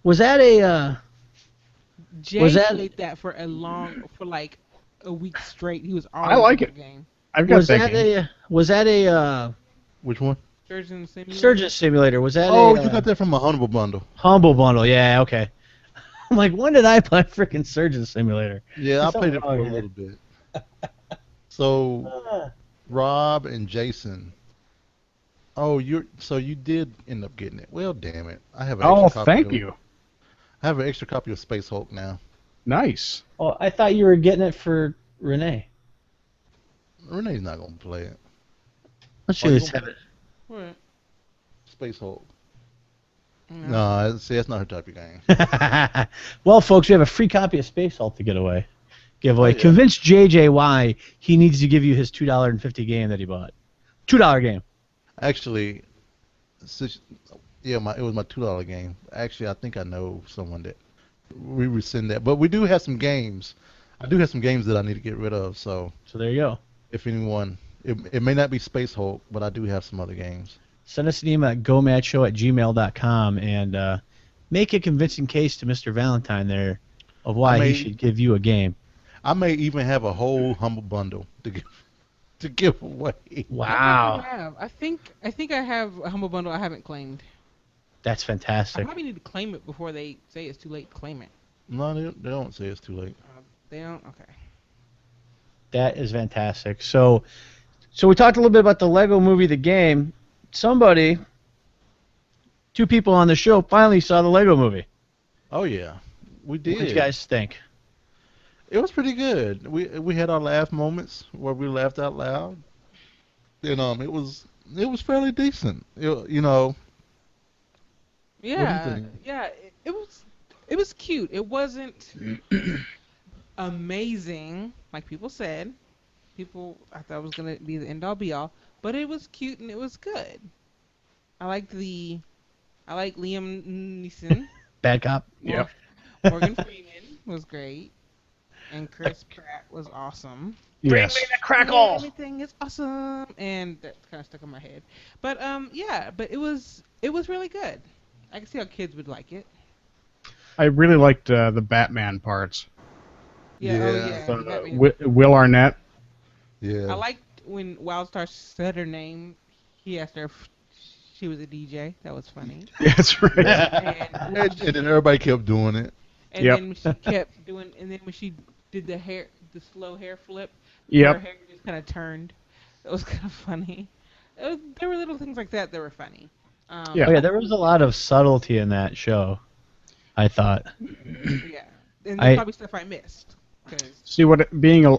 was that Jay Was that- played that for like a week straight. He was I all like over it. the game. I've got was that that game. a Which one? Surgeon Simulator. Surgeon Simulator? Was that Oh, a you got that from a Humble Bundle. Humble Bundle? Yeah, okay. I'm like, when did I buy freaking Surgeon Simulator? Yeah, I There's played something it for a wrong here. little bit. So, Rob and Jason. Oh, so you did end up getting it. Well, damn it. I have an Oh, extra copy thank of- you. I have an extra copy of Space Hulk now. Nice. Oh, I thought you were getting it for Renee. Renee's not gonna play it. Let's Oh, see you this. gonna- What? Space Hulk. No. No, see, that's not her type of game. Well, folks, we have a free copy of Space Hulk to get away. Giveaway. Oh, yeah. Convince JJ why he needs to give you his $2.50 game that he bought. $2 game. Actually, it was my $2 game. Actually, I think I know someone that we rescind that. But we do have some games. I do have some games that I need to get rid of. So So there you go. if anyone, it may not be Space Hulk, but I do have some other games. Send us an email at gomatshow@gmail.com and make a convincing case to Mr. Valentine there of why he should give you a game. I may even have a whole Humble Bundle to give away. Wow. I think I have a Humble Bundle I haven't claimed. That's I fantastic. probably need to claim it before they say it's too late to claim it. No, they don't say it's too late. They don't? Okay. That is fantastic. So we talked a little bit about the Lego Movie, the game. Two people on the show finally saw the Lego Movie. Oh yeah, we What did. did you guys think? It was pretty good. We had our laugh moments where we laughed out loud, and it was fairly decent. You know. Yeah, think? yeah. It was cute. It wasn't amazing, like people said. I thought it was gonna be the end all be all, but it was cute and it was good. I like Liam Neeson. Bad cop? Yep. Morgan Freeman was great, and Chris Pratt was awesome. Yes. Everything is awesome, and that kind of stuck in my head. But but it was really good. I can see how kids would like it. I really liked the Batman parts. Yeah, Yeah. oh yeah. Uh, you got me. Will Arnett. Yeah. I liked when Wildstar said her name. He asked her if she was a DJ. That was funny. That's right. And, And then everybody kept doing it. and Yep. then she kept doing. And then when she did the slow hair flip, her Yep. hair just kind of turned. It was kind of funny. There were little things like that that were funny. Yeah. Oh, yeah, there was a lot of subtlety in that show, I thought. Yeah. And I- there's probably stuff I missed. 'Cause See, being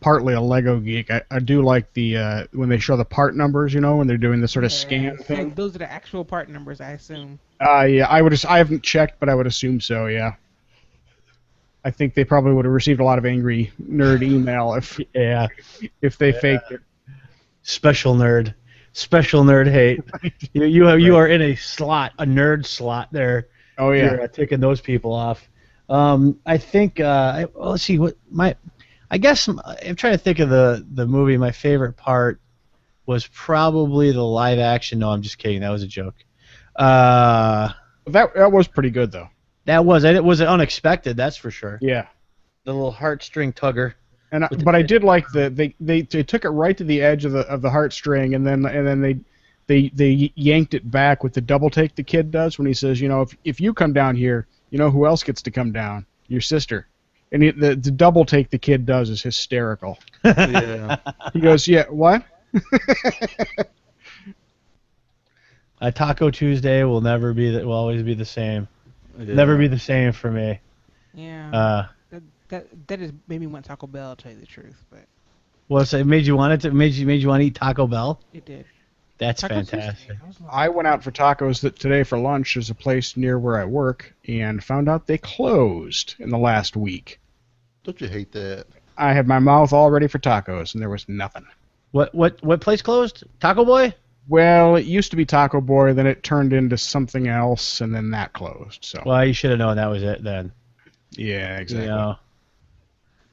partly a Lego geek, I do like the when they show the part numbers, when they're doing the sort of scan like, thing. those are the actual part numbers, I assume. Yeah, I haven't checked, but I would assume so. Yeah. I think they probably would have received a lot of angry nerd email Yeah. if they faked it. Special nerd hate. You are in a nerd slot there. Oh yeah. You're taking those people off. I think. Let's see. I guess I'm trying to think of the movie. My favorite part was probably the live action. No, I'm just kidding. That was a joke. That was pretty good though. It was unexpected. That's for sure. Yeah. The little heartstring tugger. But I did like they took it right to the edge of the heartstring, and then they yanked it back with the double take the kid does when he says, if you come down here, who else gets to come down? Your sister. And the double take the kid does is hysterical. Yeah. He goes, yeah, what? Taco Tuesday will will always be the same. Yeah. Never be the same for me. Yeah. That just made me want Taco Bell, to tell you the truth, but What's it made you want it to made you want to eat Taco Bell? it did. That's Taco Tuesday, fantastic. I was like, I went out for tacos today for lunch. There's a place near where I work, and found out they closed in the last week. Don't you hate that? I had my mouth all ready for tacos, and there was nothing. What place closed? Taco Boy? Well, it used to be Taco Boy, then it turned into something else, and then that closed. So Well, you should have known that was it then. yeah, exactly. You know.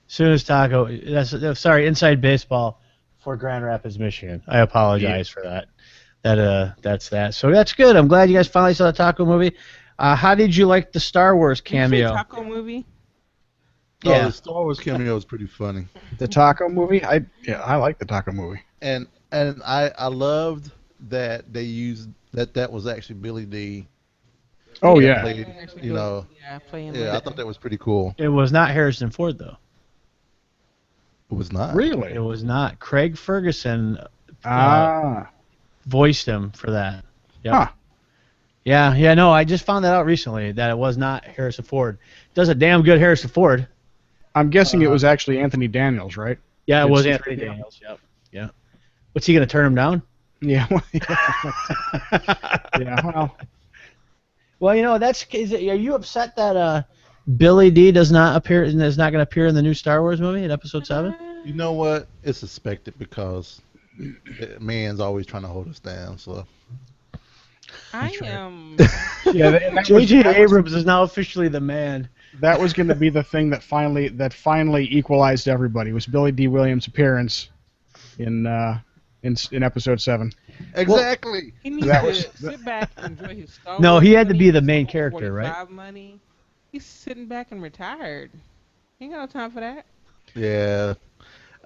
Soon as Taco, sorry, inside baseball for Grand Rapids, Michigan. I apologize for that. That's that. So that's good. I'm glad you guys finally saw the Taco movie. How did you like the Star Wars did you say cameo? Taco movie? Yeah. Oh, the Star Wars cameo was pretty funny, The taco movie? I like the taco movie. and I loved that they used that was actually Billy D. Oh that yeah. played, Actually you go- know. Yeah, playing Yeah, I with thought that was pretty cool. It was not Harrison Ford though. It was not. Really? It was not. Craig Ferguson Ah. voiced him for that. Yep. Huh. Yeah, no, I just found that out recently that it was not Harrison Ford. Does a damn good Harrison Ford. I'm guessing it was actually Anthony Daniels, right? Yeah, it It's was Anthony Anthony Daniels. Yep. Yeah. What's he gonna turn him down? Yeah. Yeah. Well, Well, are you upset that Billy D is not going to appear in the new Star Wars movie in Episode 7? You know what? It's suspected because the man's always trying to hold us down. So I am. yeah. That J.J. was, Abrams is now officially the man. that was going to be the thing that finally equalized everybody was Billy D. Williams' appearance in Episode 7. exactly. He needs That to was- sit back and enjoy his Star No, Wars he had to money, be the his main Colt character, right? 45 money. He's sitting back and retired. He ain't got no time for that. Yeah.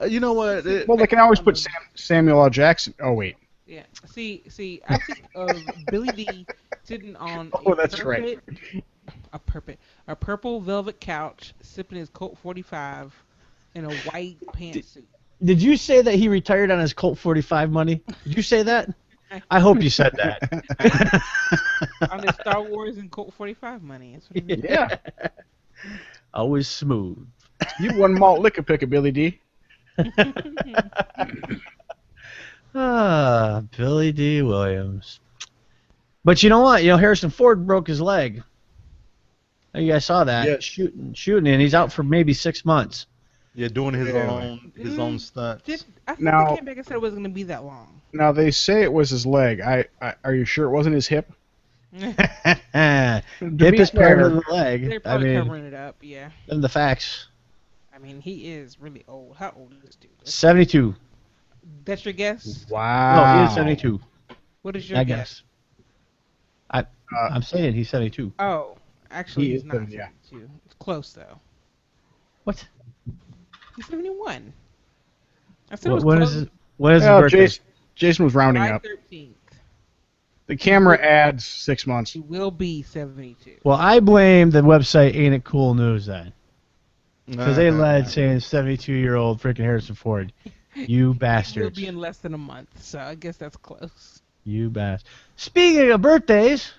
You know what? Well, they can always put Samuel L. Jackson. Oh wait. Yeah. See, I think of Billy D sitting on Oh, that's right. a purple velvet couch, sipping his Colt 45 in a white pantsuit. Did you say that he retired on his Colt 45 money? Did you say that? I hope you said that. On his Star Wars and Colt 45 money. That's what I mean. Yeah. Always smooth. You won malt liquor pick a Billy D. Billy D. Williams. But you know what? Harrison Ford broke his leg. You guys saw that. Yeah. Shooting, and he's out for maybe 6 months. Yeah, doing his Yeah. own stunts. I thought Now- they came back and said it wasn't going to be that long. Now they say it was his leg. Are you sure it wasn't his hip? Hip be is part fair- of the leg. They're I probably mean, covering it up, yeah. them the facts. I mean, he is really old. How old is this dude? 72. That's your guess? Wow. No, he is 72. What is your I guess? guess. I'm saying he's 72. Oh, actually, He he's is not 72, yeah. 72. It's close, though. What? He's 71. I said it was When close. is his Well, birthday? Jason was rounding July up. 13th. The camera adds 6 months. He will be 72. Well, I blame the website Ain't It Cool News then. Because they Uh-huh. led saying 72-year-old freaking Harrison Ford. You He will bastards. be in less than a month, so I guess that's close. You bastards. Speaking of birthdays,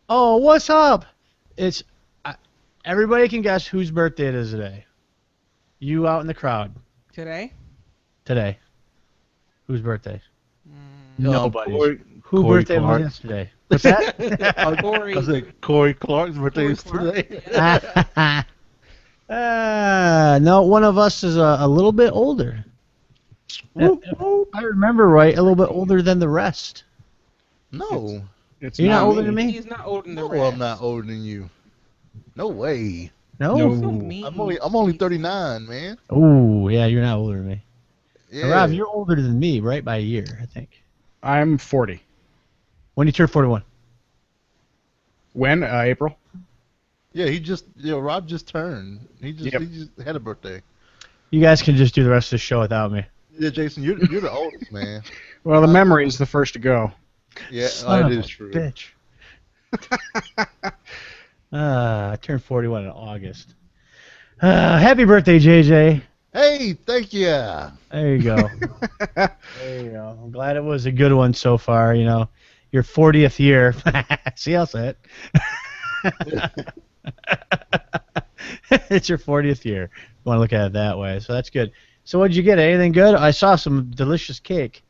oh, what's up? It's everybody can guess whose birthday it is today. You out in the crowd Today? today. Whose birthday? Mm, Nobody's. Who Corey birthday Clark. was yesterday? What's that? Corey. I said Corey Clark's birthday Corey is Clark, today. yeah. No, one of us is a little bit older. If I remember right, a little bit older than the rest. No. It's You're not not older than me? He's not older than the No, rest. I'm not older than you. No way. No. No. So mean. I'm only 39, man. Oh, yeah, you're not older than me. Yeah. Rob, you're older than me, right, by a year, I think. I'm 40. When you turn 41. When? April? Yeah, Rob just turned. He just had a birthday. You guys can just do the rest of the show without me. Yeah, Jason, you're the oldest man. Well, the memory is the first to go. Yeah, Son that of is a true. Bitch. I turned 41 in August. Happy birthday, JJ. Hey, thank you. There you go. There you go. I'm glad it was a good one so far. You know, your 40th year. See, I'll say it. It's your 40th year. You want to look at it that way. So that's good. So what'd you get? Anything good? I saw some delicious cake.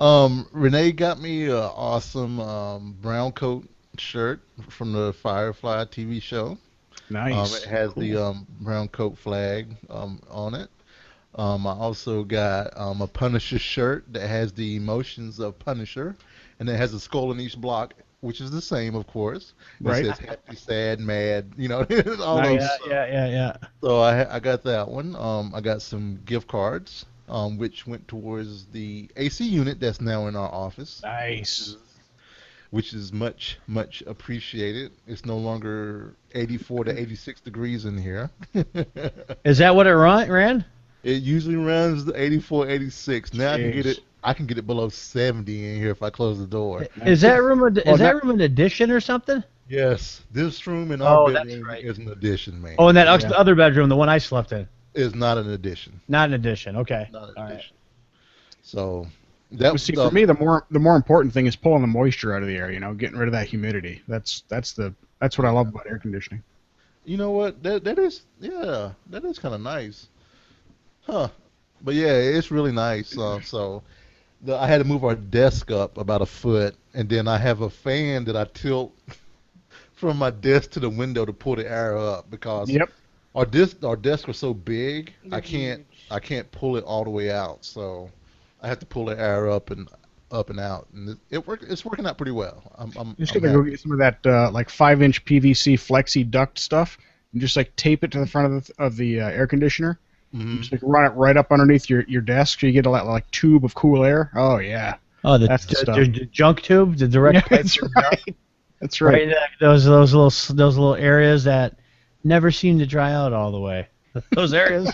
Renee got me an awesome brown coat shirt from the Firefly TV show. Nice. It has Cool. the brown coat flag on it. I also got a Punisher shirt that has the emotions of Punisher, and it has a skull in each block, which is the same, of course. Right. It says happy, sad, mad, all Nice. those. Yeah. So I got that one. I got some gift cards, which went towards the AC unit that's now in our office, Nice. which is much, much appreciated. It's no longer 84 to 86 degrees in here. Is that what it ran? It usually runs the 84, 86. Now Jeez. I can get it below 70 in here if I close the door. Is that room Well, room an addition or something? Yes, this room in our Oh, that's bedroom right. is an addition, man. Oh, and that Yeah. other bedroom, the one I slept in. Is not an addition. Not an addition. Okay. Not an All right. addition. So that But was see, for me, the more important thing is pulling the moisture out of the air. Getting rid of that humidity. That's what I love about air conditioning. You know what? That is kind of nice, huh? But yeah, it's really nice. I had to move our desk up about a foot, and then I have a fan that I tilt from my desk to the window to pull the air up because Yep. our desk was so big, They're huge. I can't pull it all the way out, so I have to pull the air up and out, and it's working out pretty well. I'm Just I'm gotta go happy. get some of that like 5-inch PVC flexi duct stuff, and just like tape it to the front of the air conditioner. Mhm. Just like run it right up underneath your desk, so you get a like tube of cool air. Oh yeah, Oh, That's the stuff. the junk tube, the direct Yeah, pipe that's to the right. junk. That's Right. right. in those little areas that never seem to dry out all the way. Those areas.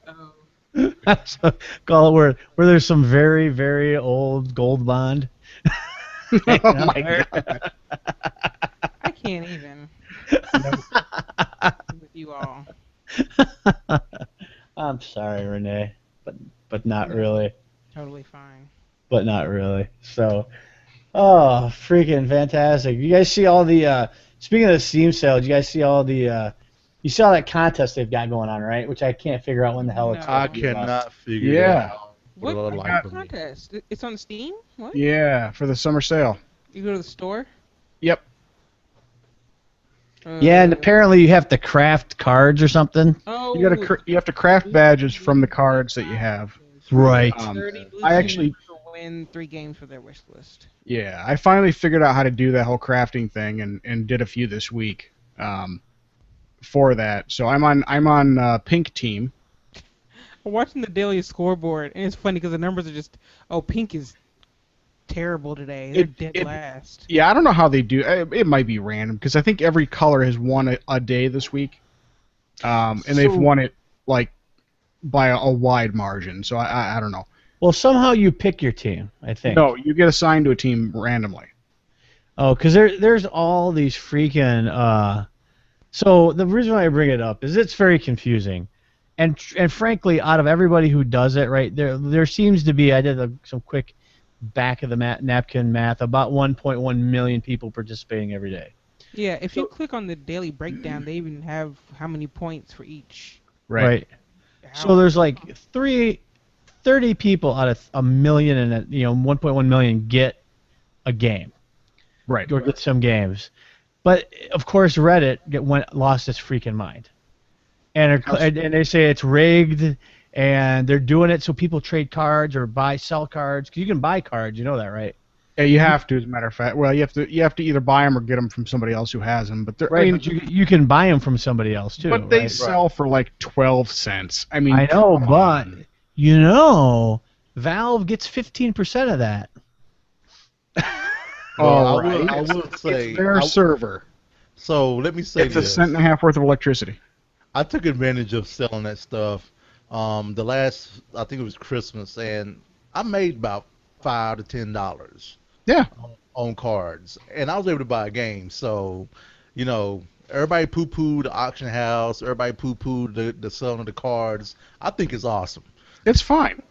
Oh, So, call it where there's some very, very old gold bond. Oh my god. I can't even with you all. I'm sorry, Renee, but not really. Totally fine. But not really. So, oh, freaking fantastic! You guys see all the? Speaking of the Steam sale, did you guys see all the? You saw that contest they've got going on, right? Which I can't figure out when the hell it's. No. I supposed to be about. cannot figure Yeah. it out. What For the life of me. contest? It's on Steam? What? Yeah, for the summer sale. You go to the store? Yep. Yeah, and apparently you have to craft cards or something. Oh, You have to craft badges from the cards that you have. Right. 30 blue I actually- teams to win 3 games for their wish list. Yeah, I finally figured out how to do that whole crafting thing and did a few this week for that. So I'm on pink team. I'm watching the daily scoreboard, and it's funny because the numbers are just, pink is terrible today. They're dead last. Yeah, I don't know how they do. It might be random because I think every color has won a day this week, and they've So- won it like by a wide margin. So I don't know. Well, somehow you pick your team, I think. No, you get assigned to a team randomly. Oh, because there's all these freaking. So the reason why I bring it up is it's very confusing, and frankly, out of everybody who does it, right there seems to be. I did some quick back of the napkin math. About 1.1 million people participating every day. Yeah, if you click on the daily breakdown, they even have how many points for each. Right. So hour. there's like 30 people out of a million and 1.1 million get a game. Right. Or get some games. But of course, Reddit lost its freaking mind, and they say it's rigged, and they're doing it so people trade cards or sell cards. 'Cause you can buy cards, you know that, right? Yeah, you have to, as a matter of fact. Well, you have to either buy them or get them from somebody else who has them. But Right. But you can buy them from somebody else too. but they right? sell for like 12 cents. I mean, I know, come but on. Valve gets 15% of that. All Well, right. I will say. It's their server. So let me say It's a this. cent and a half worth of electricity. I took advantage of selling that stuff the last, I think it was Christmas, and I made about $5 to $10 Yeah. on cards, and I was able to buy a game. So, everybody poo-pooed the auction house, everybody poo-pooed the selling of the cards. I think it's awesome. It's fine.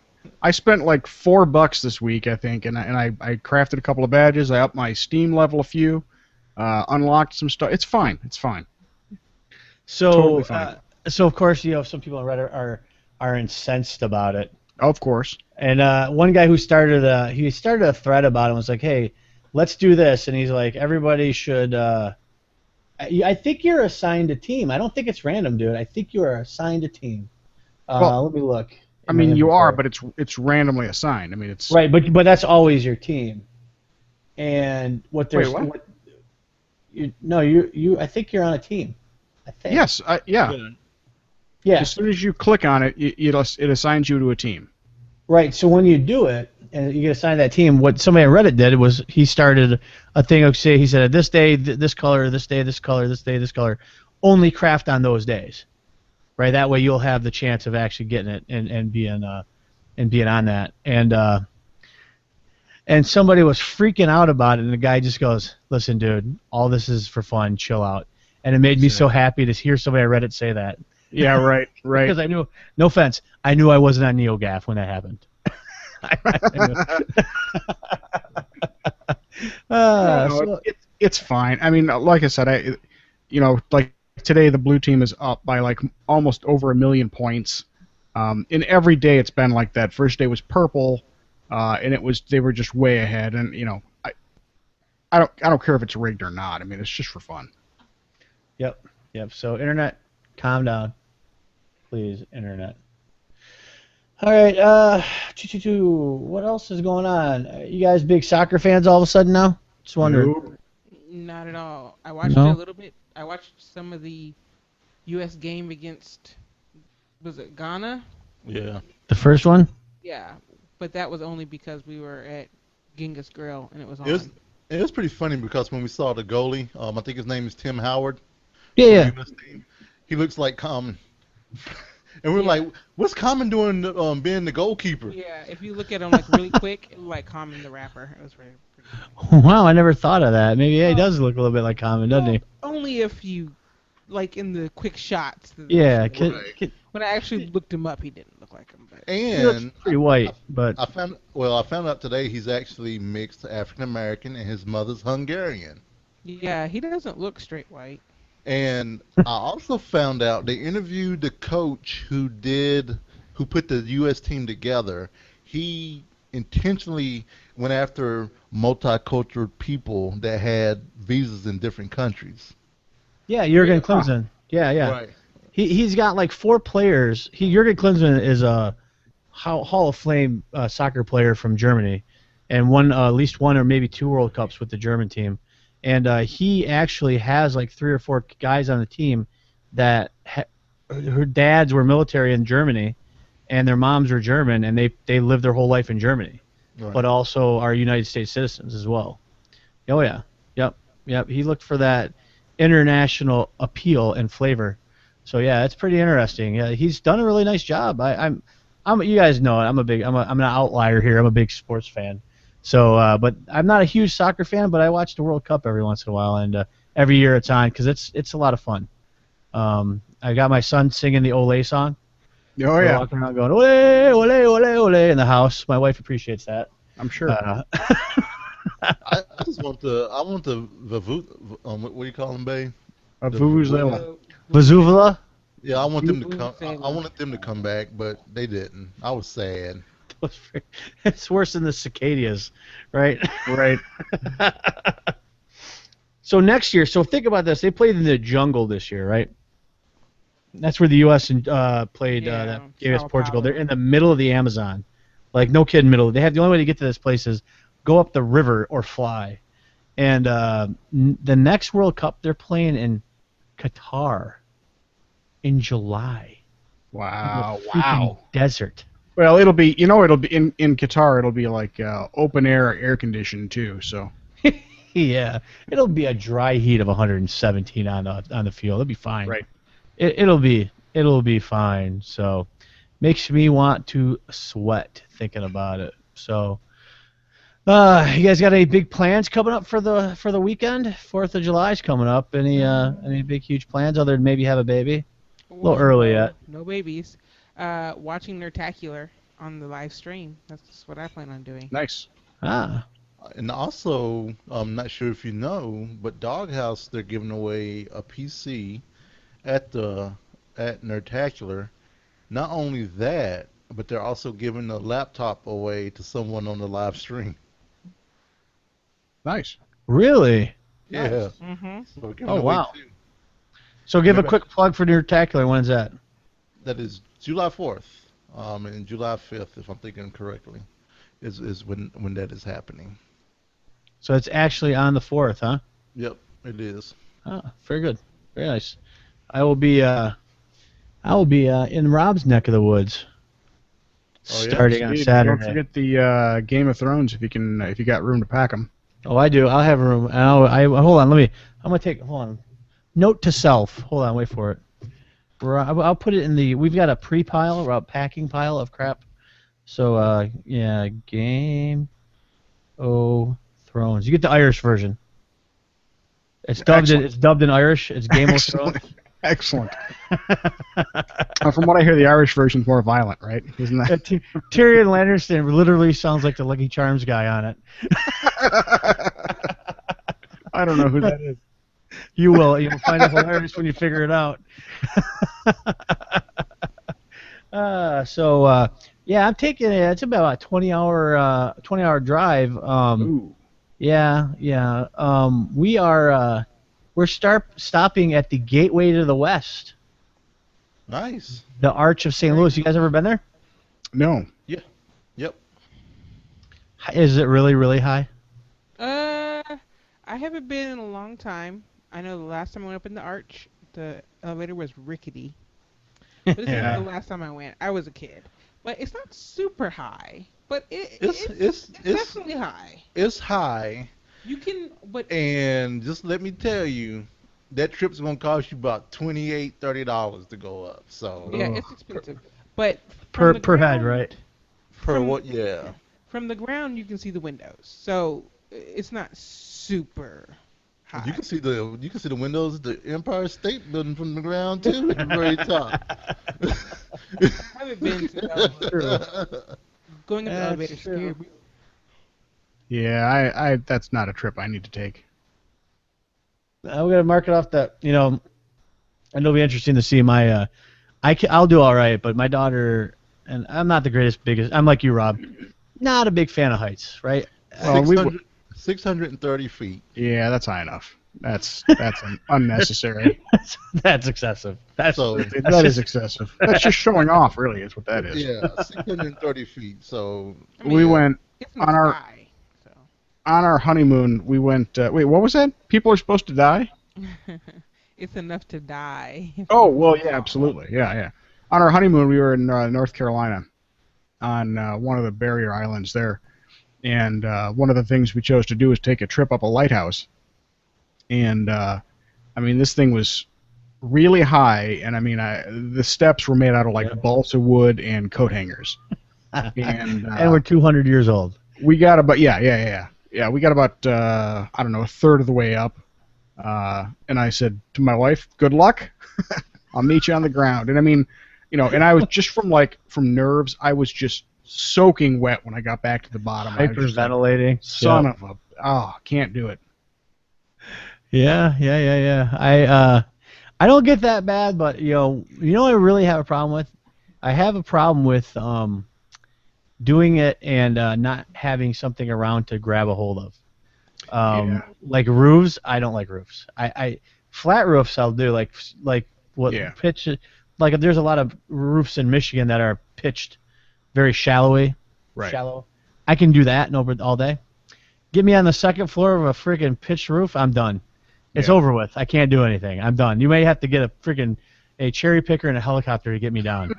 I spent like $4 this week, I think, and I crafted a couple of badges. I upped my Steam level a few, unlocked some stuff. It's fine. It's fine. So, Totally fine. so of course, some people on Reddit are incensed about it. Of course. And one guy who started a thread about it was like, "Hey, let's do this," and he's like, "Everybody should." I think you're assigned a team. I don't think it's random, dude. I think you are assigned a team. Well, let me look. I mean, you are, but it's randomly assigned. I mean, it's right, but that's always your team. And what there's Wait, what? you I think you're on a team. I think. Yes, yeah. Yeah. As soon as you click on it, it assigns you to a team. Right. So when you do it and you get assigned that team, what somebody on Reddit did was he started a thing. Okay, he said, "This day, this color. This day, this color. This day, this color. Only craft on those days." Right. That way you'll have the chance of actually getting it and being on that. And somebody was freaking out about it, and the guy just goes, "Listen, dude, all this is for fun. Chill out." And it made me so happy to hear somebody on Reddit say that. Yeah, right. Because I knew, no offense, I knew I wasn't on NeoGAF when that happened. It's fine. I mean, like I said, like today the blue team is up by like almost over 1,000,000 points. In every day it's been like that. First day was purple, and they were just way ahead. And I don't care if it's rigged or not. I mean, it's just for fun. Yep. So internet, calm down. Please, internet. All right, what else is going on? You guys big soccer fans all of a sudden now? Just wondering. Nope. Not at all. I watched it a little bit. I watched some of the U.S. game against, was it Ghana? Yeah. The first one? Yeah, but that was only because we were at Genghis Grill and it was on. It was pretty funny because when we saw the goalie, I think his name is Tim Howard. Yeah. He looks like Common. And we're like, what's Common doing being the goalkeeper? Yeah, if you look at him like really quick, it looked like Common the rapper. It was pretty Wow, I never thought of that. Maybe he does look a little bit like Common, doesn't he? Only if you, like in the quick shots. Yeah. When I actually looked him up, he didn't look like him. But He looks And pretty white, but I found out today he's actually mixed African American and his mother's Hungarian. yeah, he doesn't look straight white. And I also found out they interviewed the coach who put the U.S. team together. He intentionally went after multicultural people that had visas in different countries. yeah, Jurgen Klinsmann. Yeah. Right. He's got like 4 players. Jurgen Klinsmann is a Hall of Fame soccer player from Germany, and won at least 1 or maybe 2 World Cups with the German team. And he actually has like 3 or 4 guys on the team that her dads were military in Germany, and their moms were German, and they lived their whole life in Germany, Right. but also are United States citizens as well. Oh yeah, yep. He looked for that international appeal and flavor. So yeah, it's pretty interesting. Yeah, he's done a really nice job. I'm you guys know it. I'm an outlier here. I'm a big sports fan. So, but I'm not a huge soccer fan, but I watch the World Cup every once in a while, and every year it's on because it's a lot of fun. I got my son singing the Olé song. Oh yeah, Walking around going Olé, Olé, Olé, Olé in the house. My wife appreciates that. I'm sure. I just want the what do you call them, Bay? A vuvuzela. Vazuvula. Yeah, I want them to come. I Vuvuzela. wanted them to come back, but they didn't. I was sad. It's worse than the cicadas, right? Right. So next year, so think about this. They played in the jungle this year, right? That's where the U.S. played Yeah, that game against Sao Portugal. Paulo. They're in the middle of the Amazon. Like, no kidding, the only way to get to this place is go up the river or fly. And the next World Cup, they're playing in Qatar in July. Wow. In the freaking desert. Well, it'll be in Qatar. It'll be like open air conditioned too. So Yeah, it'll be a dry heat of 117 on the field. It'll be fine. Right. It'll be fine. So makes me want to sweat thinking about it. So, you guys got any big plans coming up for the weekend? 4th of July's coming up. Any big huge plans other than maybe have a baby? A little early yet. No babies. Watching Nertacular on the live stream. That's what I plan on doing. Nice. Ah, And also, I'm not sure if you know, but Doghouse, they're giving away a PC at Nertacular. Not only that, but they're also giving a laptop away to someone on the live stream. Nice. really? Yeah. Mm-hmm. So we're giving Oh, away wow. two. So give a Remember- quick plug for Nertacular. When's that? That is July 4th, and July 5th, if I'm thinking correctly, is when that is happening. So it's actually on the 4th, huh? Yep, it is. Ah, very good. Very nice. I will be in Rob's neck of the woods. Oh, yeah? Starting on Steve, Saturday. Don't forget the Game of Thrones if you got room to pack them. Oh, I do. I'll have room. Hold on. I'm gonna take. Hold on. Note to self. Hold on. Wait for it. I'll put it in the. We've got a pre-pile, or a packing pile of crap. So yeah, Game of Thrones. You get the Irish version. It's dubbed. Excellent. It's dubbed in Irish. It's Game of Thrones. Excellent. From what I hear, the Irish version's more violent, right? Isn't that? Tyrion Lannister literally sounds like the Lucky Charms guy on it. I don't know who that is. You will. You'll find it hilarious when you figure it out. Yeah, I'm taking it. It's about a 20-hour drive. Ooh. Yeah. We're stopping at the Gateway to the West, Nice. the Arch of St. Louis. You guys ever been there? No. Yep. Is it really, really high? I haven't been in a long time. I know the last time I went up in the arch, the elevator was rickety. But this Yeah. is the last time I went. I was a kid. But it's not super high. But It's it's definitely high. It's high, You can, but and just let me tell you, that trip's gonna cost you about $28-30 to go up. So yeah, it's expensive. But Per from the head, ground- right? per from- what? Yeah. From the ground, you can see the windows, so it's not super high. You can see the windows of the Empire State Building from the ground too, at the very top. I haven't been to the elevator. Going up the That's elevator true. scared me. Yeah, I that's not a trip I need to take. I'm gonna mark it off that. And it'll be interesting to see my. I'll do all right, but my daughter and I'm not the biggest. I'm like you, Rob. Not a big fan of heights, right? Well, 630 feet. Yeah, that's high enough. That's unnecessary. That's excessive. That That is excessive. That's just showing off, really, is what that is. Yeah, 630 feet. So I mean, We went it's not on our- high, so. on our honeymoon. We went. Wait, what was that? People are supposed to die? It's enough to die. Oh, well, yeah, absolutely. Yeah. On our honeymoon, we were in North Carolina on one of the barrier islands there. And one of the things we chose to do was take a trip up a lighthouse. And, this thing was really high. And, the steps were made out of, balsa wood and coat hangers. And, and we're 200 years old. we got about, yeah, we got about, I don't know, a third of the way up. And I said to my wife, good luck. I'll meet you on the ground. And and I was just from nerves, I was just soaking wet when I got back to the bottom. I was just like, Hyperventilating. son of a, can't do it. Yeah. I don't get that bad, but I really have a problem with. I have a problem with doing it and not having something around to grab a hold of. Like roofs, I don't like roofs. I flat roofs I'll do like what Yeah. pitch. Like there's a lot of roofs in Michigan that are pitched very shallow. I can do that all day. Get me on the second floor of a freaking pitched roof, I'm done. It's Yeah. over with. I can't do anything. I'm done. You may have to get a cherry picker and a helicopter to get me down.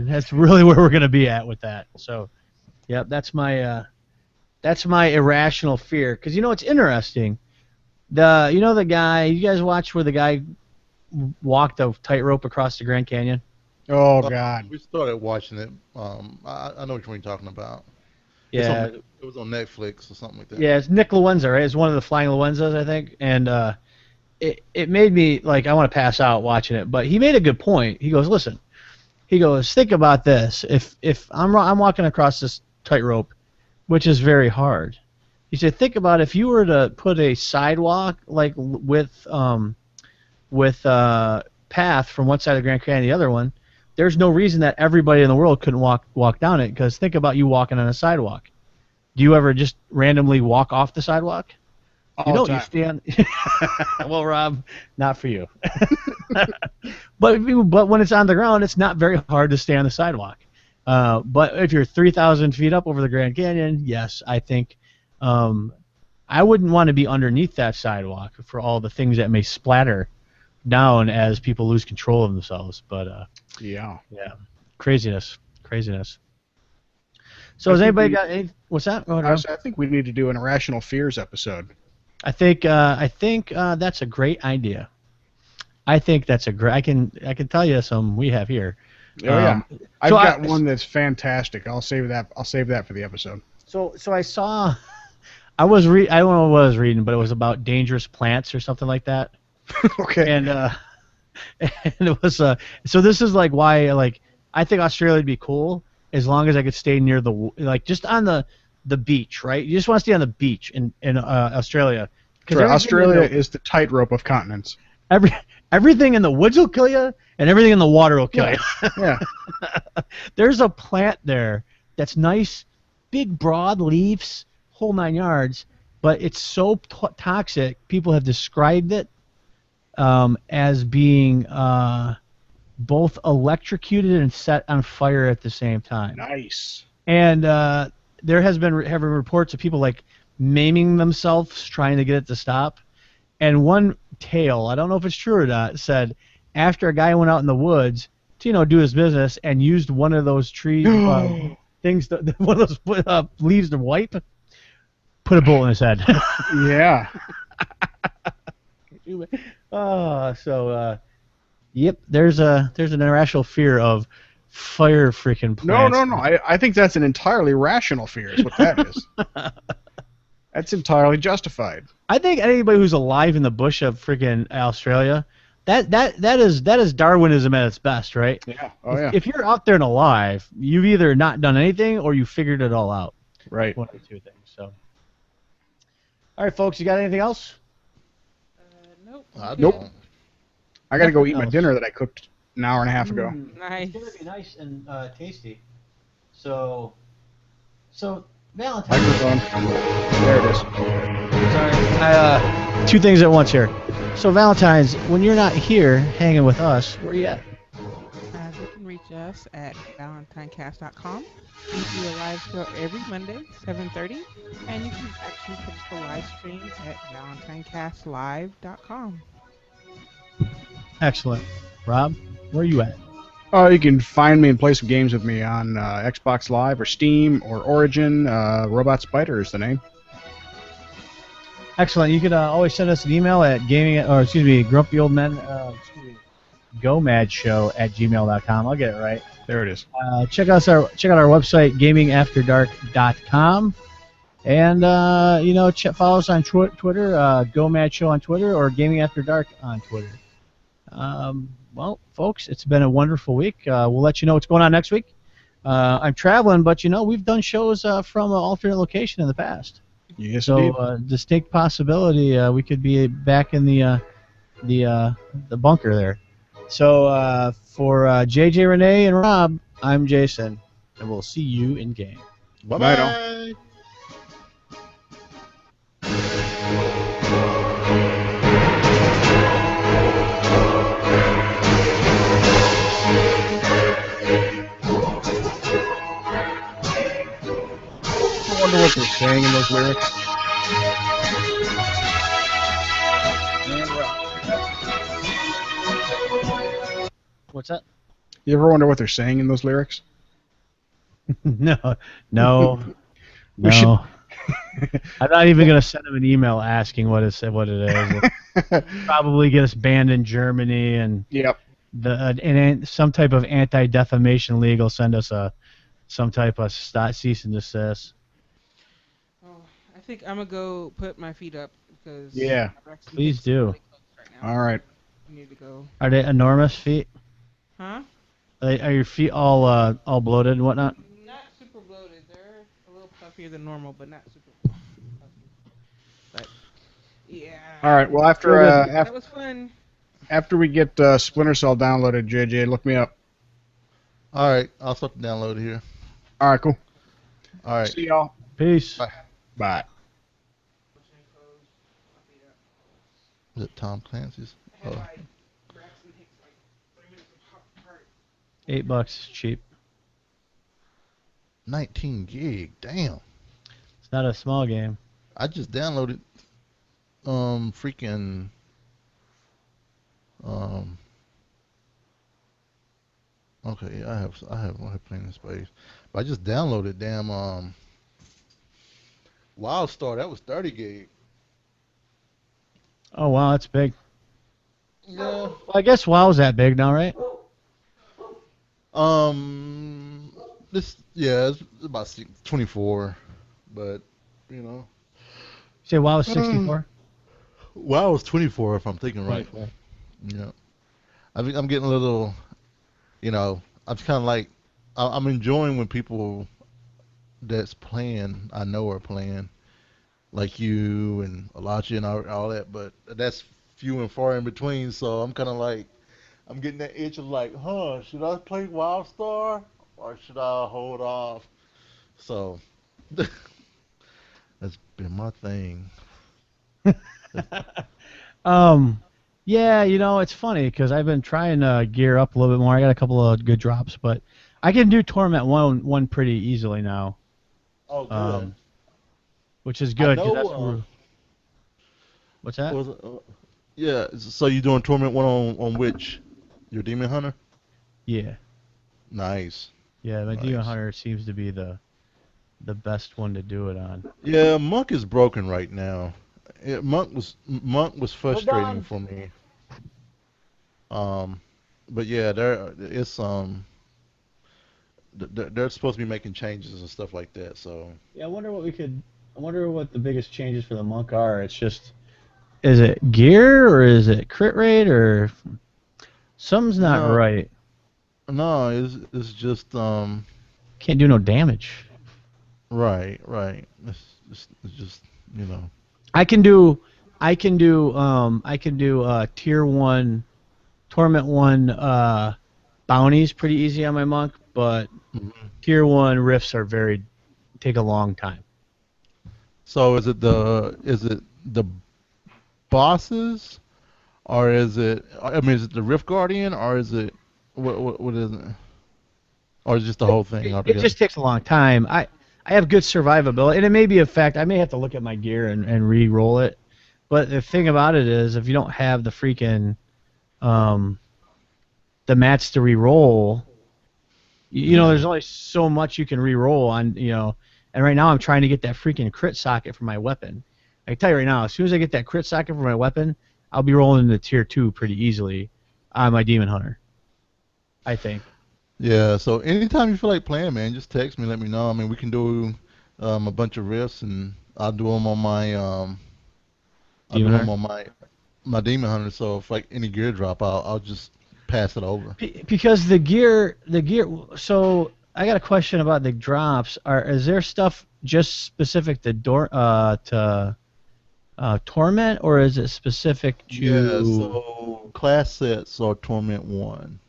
That's really where we're gonna be at with that. So, yep, that's my irrational fear. Because it's interesting. The guy, you guys watch where the guy walked a tightrope across the Grand Canyon? Oh God. We started watching it. I know which one you're talking about. Yeah, It was on Netflix or something like that. yeah, it's Nick Lowenza, right? It's one of the Flying Lowenzas, I think, and it made me like I want to pass out watching it. But he made a good point. He goes, listen, he goes, think about this. If I'm walking across this tightrope, which is very hard. He said, think about if you were to put a sidewalk like with path from one side of the Grand Canyon to the other one. There's no reason that everybody in the world couldn't walk down it. Because think about you walking on a sidewalk. Do you ever just randomly walk off the sidewalk? You All don't. the You time. stand. Well, Rob, not for you. but when it's on the ground, it's not very hard to stay on the sidewalk. But if you're 3,000 feet up over the Grand Canyon, yes, I think I wouldn't want to be underneath that sidewalk for all the things that may splatter down as people lose control of themselves. But Yeah. yeah, craziness. So I has think anybody we- got any? What's that? Go ahead, Rob. I think we need to do an irrational fears episode. I think that's a great idea. I think that's a great. I can tell you some we have here. Oh yeah. I've so got one that's fantastic. I'll save that for the episode. So I saw. I don't know what I was reading, but it was about dangerous plants or something like that. Okay. And and it was so this is like why like I think Australia would be cool as long as I could stay near just on the beach, right? You just want to stay on the beach in Australia. 'Cause Right, everything Australia in is the tightrope of continents. everything in the woods will kill you, and everything in the water will kill you. Yeah. There's a plant there that's nice, big, broad leaves, whole 9 yards, but it's so toxic. People have described it as being both electrocuted and set on fire at the same time. Nice. And there has been having reports of people like maiming themselves trying to get it to stop. And one tale, I don't know if it's true or not, said after a guy went out in the woods to do his business and used one of those tree things, one of those leaves to wipe, put a bullet in his head. Yeah. Yep. There's an irrational fear of fire freaking plants. No. I think that's an entirely rational fear. Is what that is. That's entirely justified. I think anybody who's alive in the bush of freaking Australia, that is Darwinism at its best, right? Yeah. Oh yeah. If you're out there and alive, you've either not done anything or you figured it all out. Right. One of the two things. So, all right, folks, you got anything else? Nope. Nope. I gotta go eat my Nothing dinner that I cooked an hour and a half ago. Nice. It's gonna be nice and tasty. So Valentine's. Microphone. There it is. Sorry. Two things at once here. So Valentine's, when you're not here hanging with us, where you at? You can reach us at valentinecast.com. We do a live show every Monday, 7:30, and you can actually catch the live streams at valentinecastlive.com. Excellent. Rob, where are you at? You can find me and play some games with me on Xbox Live or Steam or Origin. Robot Spider is the name. Excellent. You can always send us an email at gomadshow@gmail.com. I'll get it right. There it is. Check out our website, gamingafterdark.com. And, follow us on Twitter, Go Mad Show on Twitter, or Gaming After Dark on Twitter. Well, folks, it's been a wonderful week. We'll let you know what's going on next week. I'm traveling, but, we've done shows from an alternate location in the past. Yes, indeed. So, distinct possibility we could be back in the bunker there. So, for JJ, Renee, and Rob, I'm Jason, and we'll see you in game. Bye-bye. Bye, I wonder what they're saying in those lyrics. What's that? You ever wonder what they're saying in those lyrics? No. We should- I'm not even gonna send him an email asking what it is. Probably get us banned in Germany and Yep. some type of anti-defamation league will send us some type of cease and desist. Oh, I think I'm gonna go put my feet up because Yeah. Braxton Please Hicks is do. really close right now. All right. I need to go. Are they enormous feet? Huh? Are your feet all bloated and whatnot? Not super bloated. They're a little puffier than normal, but not super puffy. But yeah. All right. Well, That was fun. after we get Splinter Cell downloaded, JJ, look me up. All right, I'll start the download here. All right. Cool. All right. See y'all. Peace. Bye. Bye. Is it Tom Clancy's? I had Oh. like Braxton Hicks like 3 minutes apart. $8 is cheap. 19 gig. Damn. It's not a small game. I just downloaded freaking okay, yeah, I have plenty of space. But I just downloaded damn WildStar. That was 30 gig. Oh wow, that's big. Yeah. Well, I guess WoW's that big now, right? It's about 24, but you know, You say WoW is 64? WoW was 24 if I'm thinking right. Yeah. I'm getting a little, you know, I'm kind of like, I'm enjoying when people that's playing, I know are playing, like you and Alachi and all that, but that's few and far in between. So I'm kind of like, I'm getting that itch of like, should I play WildStar or should I hold off? So that's been my thing. Yeah, it's funny because I've been trying to gear up a little bit more. I got a couple of good drops, but I can do Torment one pretty easily now, Oh, good. which is I good. 'Cause know. that's what's that? Yeah. So you doing Torment one on which? Your Demon Hunter? Yeah, Nice. yeah. My Demon Nice. Hunter seems to be the best one to do it on. Yeah, Monk is broken right now. Monk was frustrating for me. But yeah, they're supposed to be making changes and stuff like that. So Yeah, I wonder what the biggest changes for the monk are. It's just, is it gear or is it crit rate or something's not No. right. no, it's just Can't do no damage. right. It's just you know. I can do tier 1 torment 1 bounties pretty easy on my monk, but Mhm. tier 1 rifts take a long time. So is it the bosses, or is it? I mean, is it the Rift Guardian, or is it what is it? Or is it just the whole thing It altogether? just takes a long time. I have good survivability, and it may be a fact. I may have to look at my gear and re-roll it. But the thing about it is, if you don't have the freaking the mats to re-roll, there's only so much you can re-roll on, And right now I'm trying to get that freaking crit socket for my weapon. I can tell you right now, as soon as I get that crit socket for my weapon, I'll be rolling into tier 2 pretty easily on my Demon Hunter, I think. Yeah. So anytime you feel like playing, man, just text me. Let me know. I mean, we can do a bunch of rifts, and I'll do them on my Demon Hunter? my Demon Hunter. So if like any gear drop, I'll just pass it over. Because the gear. So I got a question about the drops. Is there stuff just specific to Torment, or is it specific to? Yeah. So class sets are Torment 1.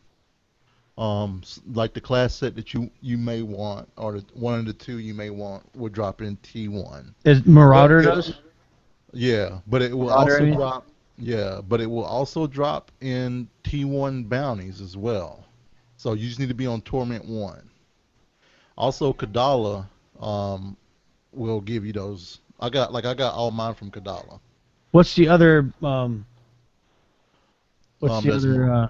Like the class set that you may want, or the one of the two you may want, will drop in T1. Is Marauder But does? Yeah, but it will Marauder, also I mean? drop. Yeah, but it will also drop in T1 bounties as well. So you just need to be on Torment 1. Also, Kadala will give you those. I got all mine from Kadala. What's the other? There's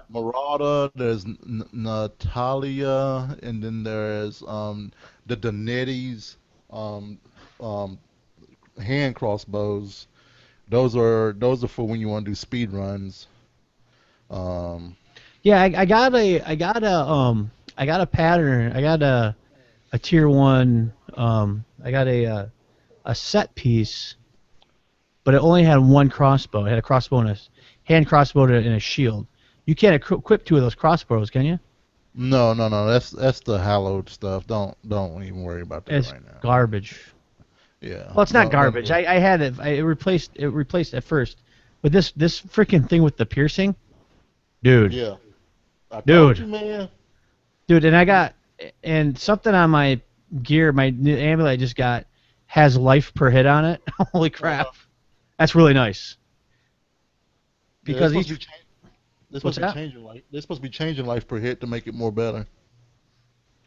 Marauder, there's Natalia, and then there's the Donetti's hand crossbows. Those are for when you want to do speed runs. Yeah, I got a pattern. I got a tier one. I got a set piece, but it only had one crossbow. It had a crossbow and a hand crossbow and a shield. You can't equip two of those crossbows, can you? No, no, no. That's the hallowed stuff. Don't even worry about that It's right now. garbage. Yeah. Well, it's not Don't garbage. do it. I had it. It replaced at first, but this freaking thing with the piercing, dude, Yeah. I Dude. told you, man. dude, and I got and something on my gear, my new amulet I just got has life per hit on it. Holy crap, that's really nice. Yeah, Because they're each supposed to be they're what's supposed to be that? changing life. They're supposed to be changing life per hit to make it more better.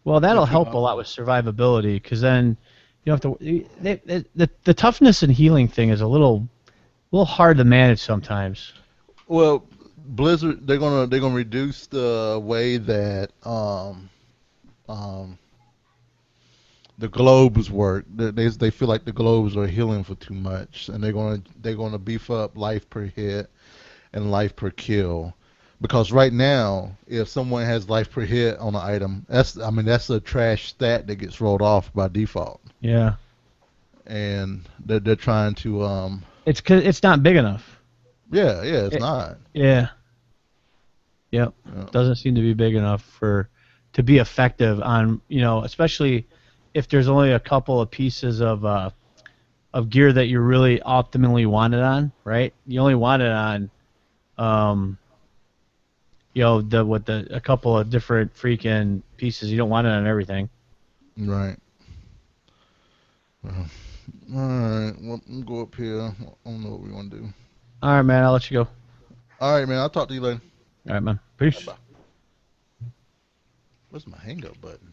Well, that'll If you help a lot with survivability because then you don't have to. The toughness and healing thing is a little hard to manage sometimes. Well, Blizzard they're gonna reduce the way that um the globes work. They feel like the globes are healing for too much, and they're gonna beef up life per hit and life per kill. Because right now, if someone has life per hit on an item, that's a trash stat that gets rolled off by default, Yeah, and they're trying to it's 'cause it's not big enough. yeah it's It, not. yeah, yep. Yeah. Doesn't seem to be big enough to be effective on especially if there's only a couple of pieces of gear that you really optimally want it on, right? You only want it on um the a couple of different freaking pieces. You don't want it on everything. Right. Well, all right. Well, I'm go up here. I don't know what we want to do. All right, man. I'll let you go. All right, man. I'll talk to you later. All right, man. Bye Peace. bye. Where's my hang up button?